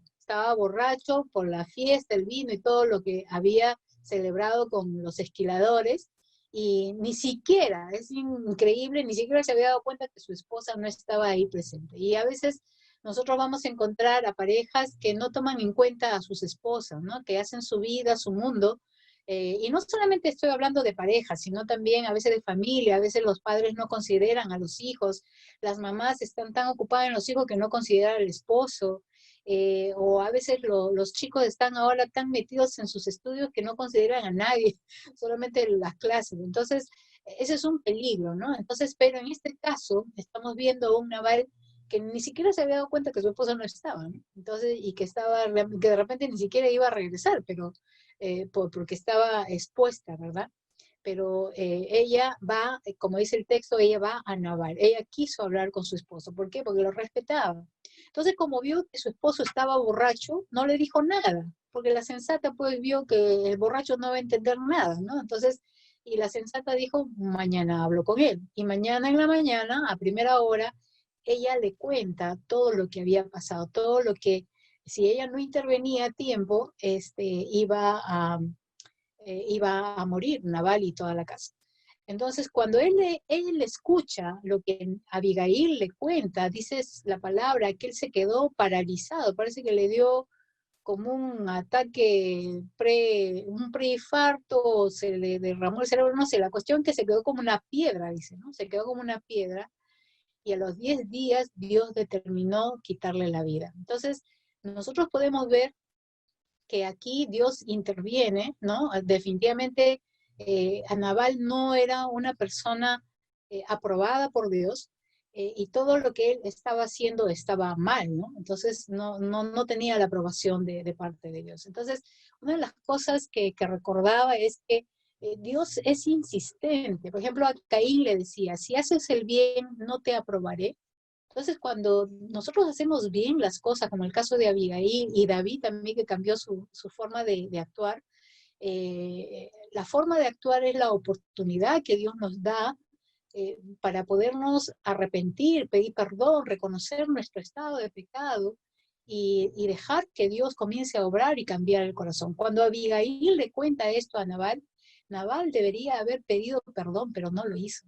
por la fiesta, el vino y todo lo que había celebrado con los esquiladores, y ni siquiera, es increíble, ni siquiera se había dado cuenta que su esposa no estaba ahí presente. Y a veces nosotros vamos a encontrar a parejas que no toman en cuenta a sus esposas, ¿no? Que hacen su vida, su mundo, y no solamente estoy hablando de parejas, sino también a veces de familia, a veces los padres no consideran a los hijos, las mamás están tan ocupadas en los hijos que no consideran al esposo, o a veces los chicos están ahora tan metidos en sus estudios que no consideran a nadie, solamente las clases. Entonces, ese es un peligro, ¿no? Entonces, pero en este caso, estamos viendo un Nabal que ni siquiera se había dado cuenta que su esposa no estaba, ¿no? Entonces, y que que de repente ni siquiera iba a regresar, pero porque estaba expuesta, ¿verdad? Pero ella va, como dice el texto, ella va a Nabal. Ella quiso hablar con su esposo. ¿Por qué? Porque lo respetaba. Entonces, como vio que su esposo estaba borracho, no le dijo nada, porque la sensata pues vio que el borracho no va a entender nada, ¿no? Entonces, y la sensata dijo, mañana hablo con él. Y mañana en la mañana, a primera hora, ella le cuenta todo lo que había pasado, todo lo que, si ella no intervenía a tiempo, iba a morir Nabal y toda la casa. Entonces, cuando él escucha lo que Abigail le cuenta, dice la palabra que él se quedó paralizado, parece que le dio como un ataque, un preinfarto, se le derramó el cerebro, no sé, la cuestión que se quedó como una piedra, dice, ¿no? Se quedó como una piedra, y a los 10 días Dios determinó quitarle la vida. Entonces, nosotros podemos ver que aquí Dios interviene, ¿no? Definitivamente Nabal no era una persona aprobada por Dios, y todo lo que él estaba haciendo estaba mal, ¿no? Entonces no tenía la aprobación de parte de Dios. Entonces, una de las cosas que recordaba es que Dios es insistente. Por ejemplo, a Caín le decía, si haces el bien, no te aprobaré. Entonces, cuando nosotros hacemos bien las cosas, como el caso de Abigail y David también, que cambió su forma de actuar, la forma de actuar es la oportunidad que Dios nos da para podernos arrepentir, pedir perdón, reconocer nuestro estado de pecado y dejar que Dios comience a obrar y cambiar el corazón. Cuando Abigail le cuenta esto a Nabal, Nabal debería haber pedido perdón, pero no lo hizo.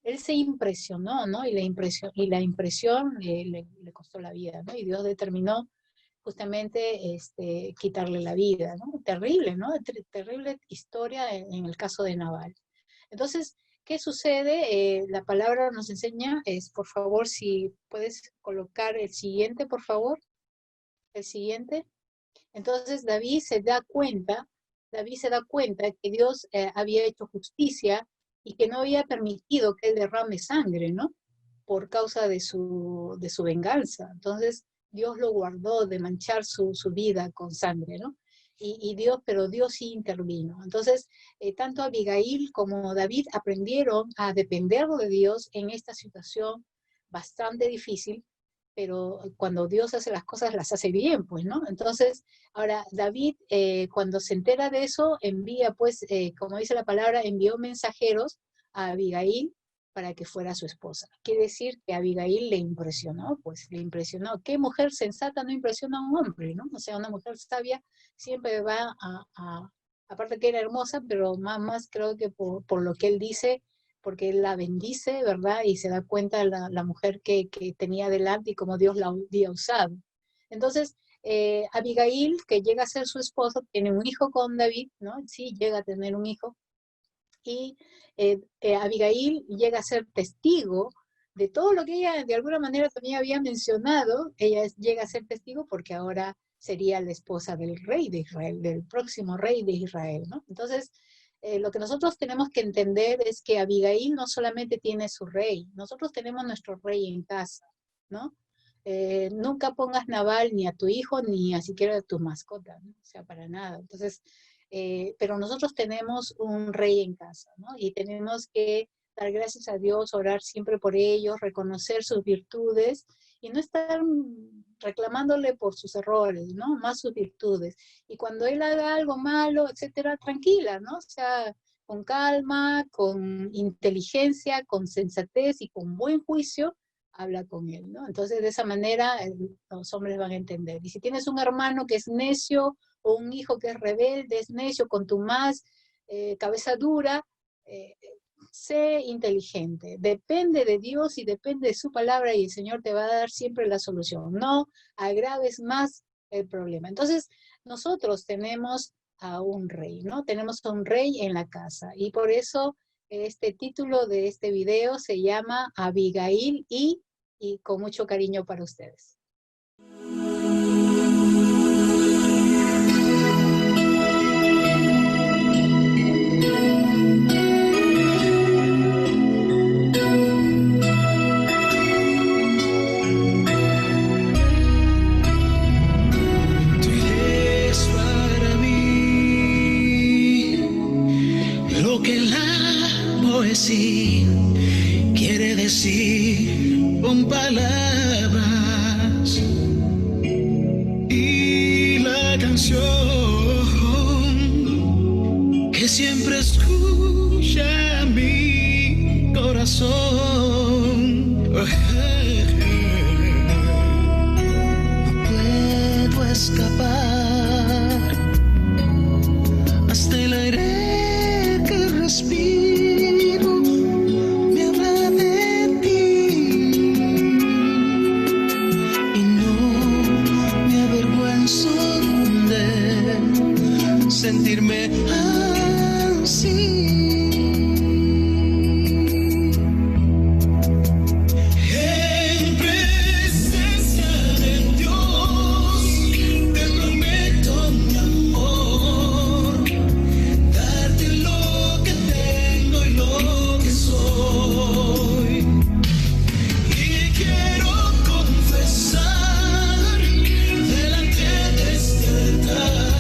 Él se impresionó, ¿no? Y la impresión le costó la vida, ¿no? Y Dios determinó justamente quitarle la vida, ¿no? Terrible, ¿no? Terrible historia en el caso de Nabal. Entonces, ¿qué sucede? La palabra nos enseña, por favor, si puedes colocar el siguiente, por favor, el siguiente. Entonces David se da cuenta que Dios había hecho justicia y que no había permitido que él derrame sangre, ¿no? Por causa de su venganza. Entonces Dios lo guardó de manchar su vida con sangre, ¿no? Pero Dios sí intervino. Entonces, tanto Abigail como David aprendieron a depender de Dios en esta situación bastante difícil, pero cuando Dios hace las cosas, las hace bien, pues, ¿no? Entonces, ahora, David, cuando se entera de eso, envía, pues, como dice la palabra, envió mensajeros a Abigail para que fuera su esposa. Quiere decir que a Abigail le impresionó, pues, le impresionó. ¿Qué mujer sensata no impresiona a un hombre, no? O sea, una mujer sabia siempre va aparte que era hermosa, pero más creo que por lo que él dice, porque él la bendice, ¿verdad? Y se da cuenta la mujer que tenía delante y cómo Dios la había usado. Entonces, Abigail, que llega a ser su esposo, tiene un hijo con David, ¿no? Sí, llega a tener un hijo. Y Abigail llega a ser testigo de todo lo que ella de alguna manera también había mencionado. Ella llega a ser testigo porque ahora sería la esposa del rey de Israel, del próximo rey de Israel, ¿no? Entonces, lo que nosotros tenemos que entender es que Abigail no solamente tiene su rey, nosotros tenemos nuestro rey en casa, ¿no? Nunca pongas Nabal ni a tu hijo ni a siquiera a tu mascota, ¿no? O sea, para nada. Entonces, pero nosotros tenemos un rey en casa, ¿no? Y tenemos que dar gracias a Dios, orar siempre por ellos, reconocer sus virtudes y no estar reclamándole por sus errores, ¿no? Más sus virtudes. Y cuando él haga algo malo, etcétera, tranquila, ¿no? O sea, con calma, con inteligencia, con sensatez y con buen juicio, habla con él, ¿no? Entonces, de esa manera, los hombres van a entender. Y si tienes un hermano que es necio, o un hijo que es rebelde, es necio, contumaz, cabeza dura, sé inteligente, depende de Dios y depende de su palabra y el Señor te va a dar siempre la solución. No agraves más el problema. Entonces, nosotros tenemos a un rey, ¿no? Tenemos a un rey en la casa y por eso este título de este video se llama Abigail y con mucho cariño para ustedes. Sí, quiere decir con palabras y la canción que siempre escucha mi corazón. No puedo escapar hasta el aire que respiro. Sentirme así. En presencia de Dios, te prometo, mi amor, darte lo que tengo y lo que soy. Y quiero confesar delante de este altar.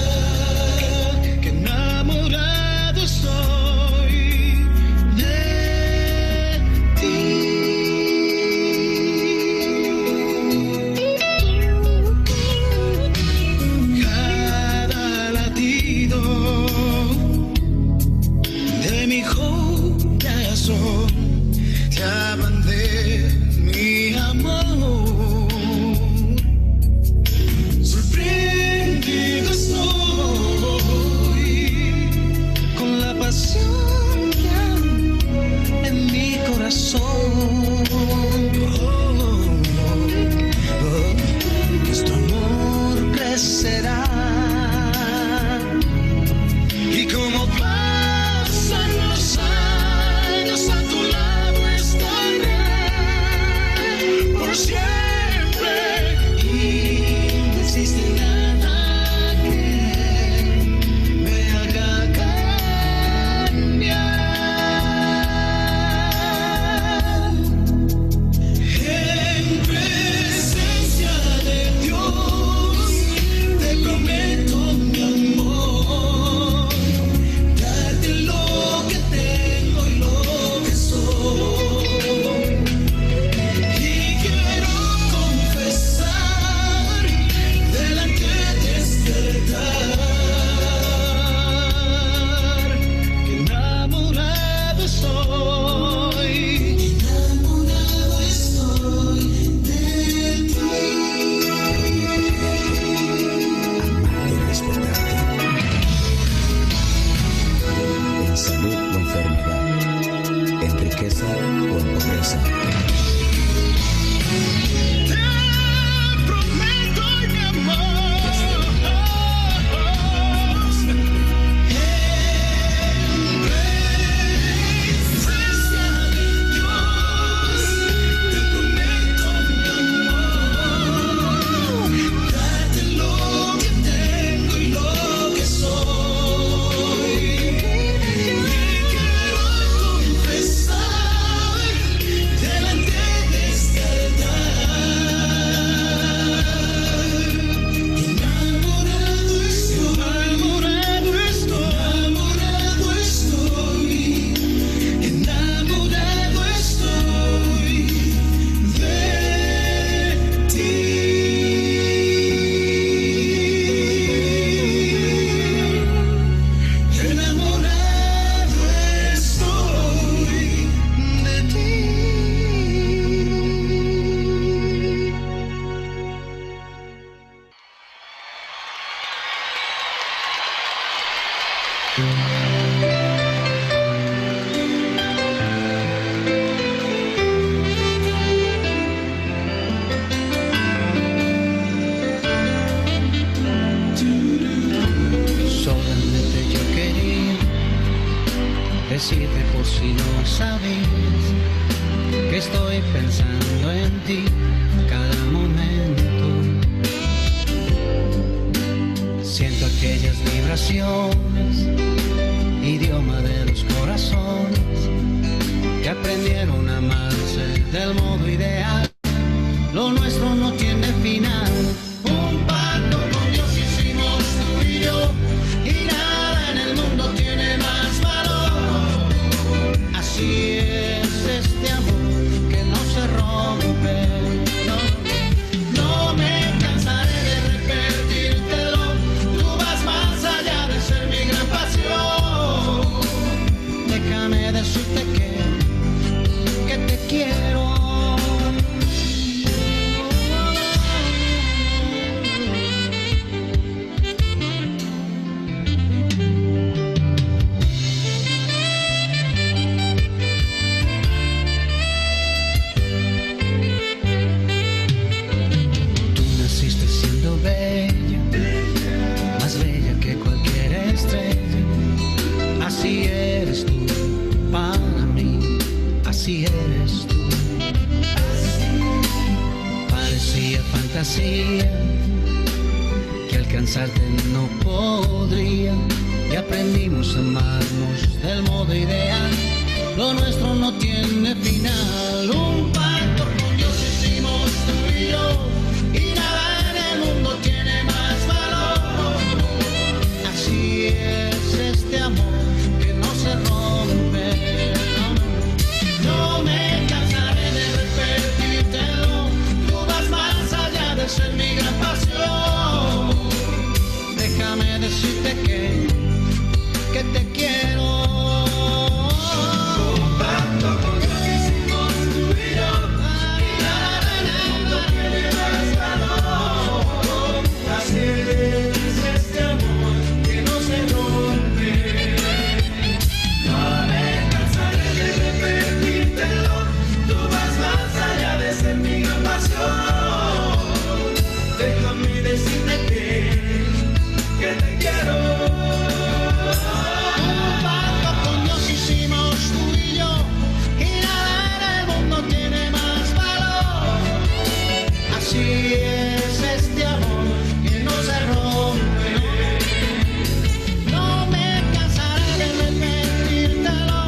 decirte por si no sabes que estoy pensando en ti cada momento. Siento aquellas vibraciones, idioma de los corazones que aprendieron a amarse del modo ideal. Lo nuestro no tiene final. Un pacto con Dios hicimos tú y yo, y nada en el mundo tiene más valor. Así es este amor que no se rompe. No, no me cansaré de repetírtelo. Tú vas más allá de ser mi gran pasión. Déjame decirte que te quiero. Así eres tú, para mí, así eres tú. Parecía fantasía que alcanzarte no podría, y aprendimos a amarnos del modo ideal. Lo nuestro no tiene final. Un pacto con Dios hicimos tú y yo, y nada en el mundo tiene más valor. Así es este amor que no se rompe. No me cansaré de repetírtelo. Tú vas más allá de ser mi gran pasión. Déjame decirte que te quiero. Un pacto con Dios hicimos tú y yo, y nada en el mundo tiene más valor. Así es este amor que no se rompe. No me cansaré de repetírtelo. Tú vas más allá de ser mi gran pasión. Déjame decirte que te quiero. Un pacto con Dios hicimos tú y yo, y nada en el mundo tiene más valor. Así es este amor que no se rompe. No me cansaré de repetírtelo.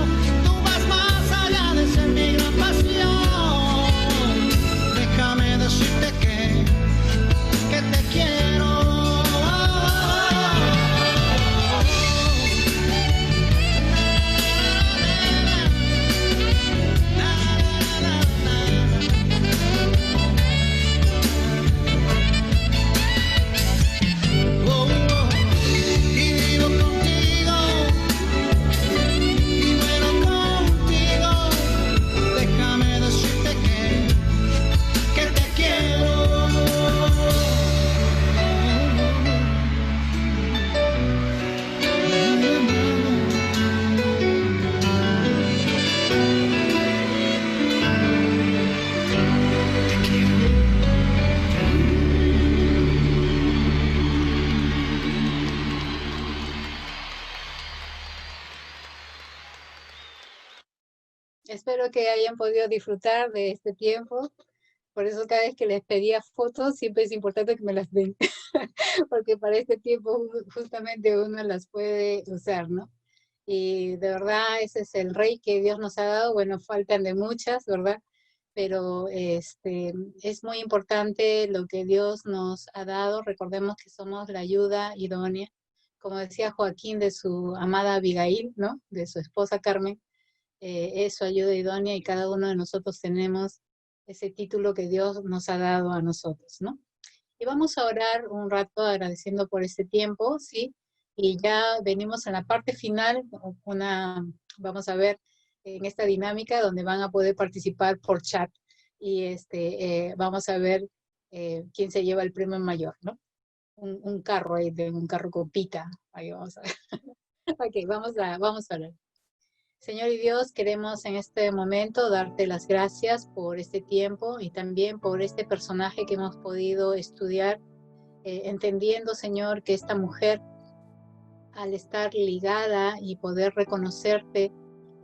Tú vas más allá de ser mi gran pasión. Déjame decirte que te quiero. Y vivo contigo, y muero contigo. Déjame decirte que te quiero. Espero que hayan podido disfrutar de este tiempo. Por eso cada vez que les pedía fotos, siempre es importante que me las den. Porque para este tiempo justamente uno las puede usar, ¿no? Y de verdad ese es el rey que Dios nos ha dado. Bueno, faltan de muchas, ¿verdad? Pero es muy importante lo que Dios nos ha dado. Recordemos que somos la ayuda idónea. Como decía Joaquín de su amada Abigail, ¿no? De su esposa Carmen. Es su ayuda idónea, y cada uno de nosotros tenemos ese título que Dios nos ha dado a nosotros, ¿no? Y vamos a orar un rato agradeciendo por este tiempo, ¿sí? Y ya venimos en la parte final, vamos a ver en esta dinámica donde van a poder participar por chat, y vamos a ver quién se lleva el premio mayor, ¿no? Un carro ahí, un carro copita, ahí vamos a ver. Ok, vamos a orar. Señor y Dios, queremos en este momento darte las gracias por este tiempo y también por este personaje que hemos podido estudiar, entendiendo, Señor, que esta mujer, al estar ligada y poder reconocerte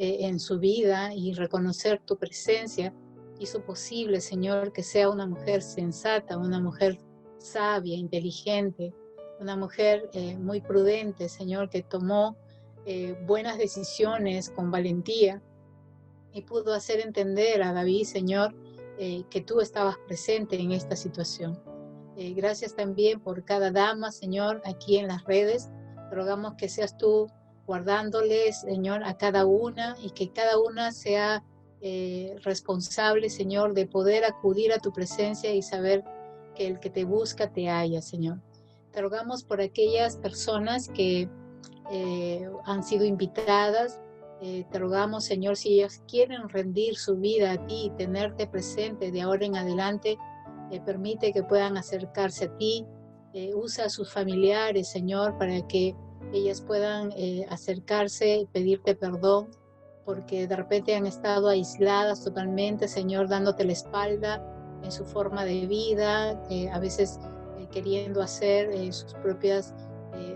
en su vida y reconocer tu presencia, hizo posible, Señor, que sea una mujer sensata, una mujer sabia, inteligente, una mujer muy prudente, Señor, que tomó buenas decisiones con valentía y pudo hacer entender a David, Señor, que tú estabas presente en esta situación. Gracias también por cada dama, Señor, aquí en las redes. Rogamos que seas tú guardándoles, Señor, a cada una y que cada una sea responsable, Señor, de poder acudir a tu presencia y saber que el que te busca te halla, Señor. Te rogamos por aquellas personas que han sido invitadas. Te rogamos, Señor, si ellas quieren rendir su vida a ti y tenerte presente de ahora en adelante, permite que puedan acercarse a ti. Usa a sus familiares, Señor, para que ellas puedan acercarse y pedirte perdón, porque de repente han estado aisladas totalmente, Señor, dándote la espalda en su forma de vida, a veces queriendo hacer sus propias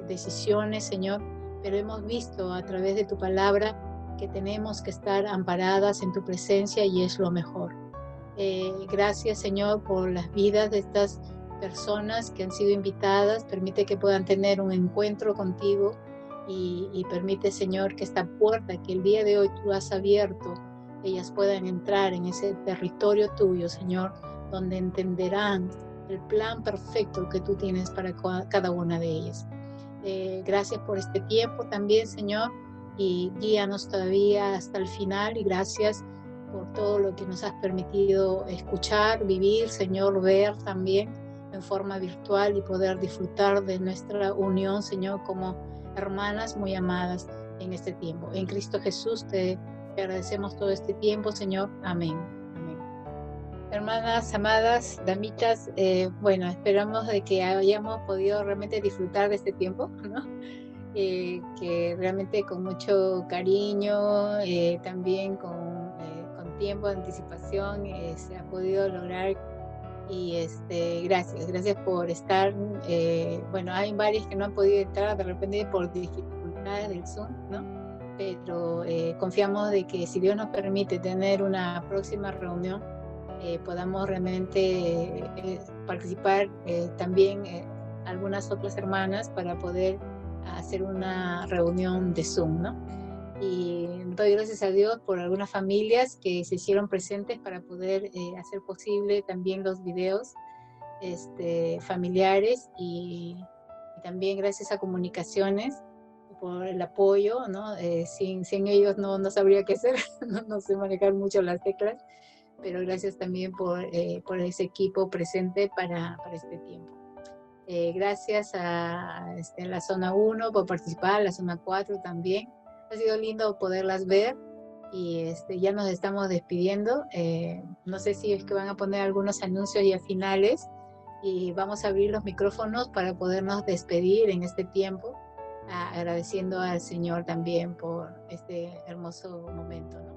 decisiones, Señor, pero hemos visto a través de tu palabra que tenemos que estar amparadas en tu presencia y es lo mejor. Gracias, Señor, por las vidas de estas personas que han sido invitadas. Permite que puedan tener un encuentro contigo y permite, Señor, que esta puerta que el día de hoy tú has abierto, ellas puedan entrar en ese territorio tuyo, Señor, donde entenderán el plan perfecto que tú tienes para cada una de ellas. Gracias por este tiempo también, Señor, y guíanos todavía hasta el final, y gracias por todo lo que nos has permitido escuchar, vivir, Señor, ver también en forma virtual y poder disfrutar de nuestra unión, Señor, como hermanas muy amadas en este tiempo. En Cristo Jesús te agradecemos todo este tiempo, Señor. Amén. Amén. Hermanas amadas, damitas, bueno, esperamos de que hayamos podido realmente disfrutar de este tiempo, ¿no? Que realmente con mucho cariño, también con tiempo de anticipación se ha podido lograr. Y gracias por estar. Bueno, hay varios que no han podido entrar de repente por dificultades del Zoom, ¿no? Pero confiamos de que si Dios nos permite tener una próxima reunión, podamos realmente participar también algunas otras hermanas para poder hacer una reunión de Zoom, ¿no? Y doy gracias a Dios por algunas familias que se hicieron presentes para poder hacer posible también los videos familiares, y también gracias a Comunicaciones por el apoyo, ¿no? Sin ellos no sabría qué hacer, no sé manejar mucho las teclas, pero gracias también por ese equipo presente para este tiempo. Gracias a la zona 1 por participar, la zona 4 también. Ha sido lindo poderlas ver y ya nos estamos despidiendo. No sé si es que van a poner algunos anuncios ya finales y vamos a abrir los micrófonos para podernos despedir en este tiempo, agradeciendo al Señor también por este hermoso momento, ¿no?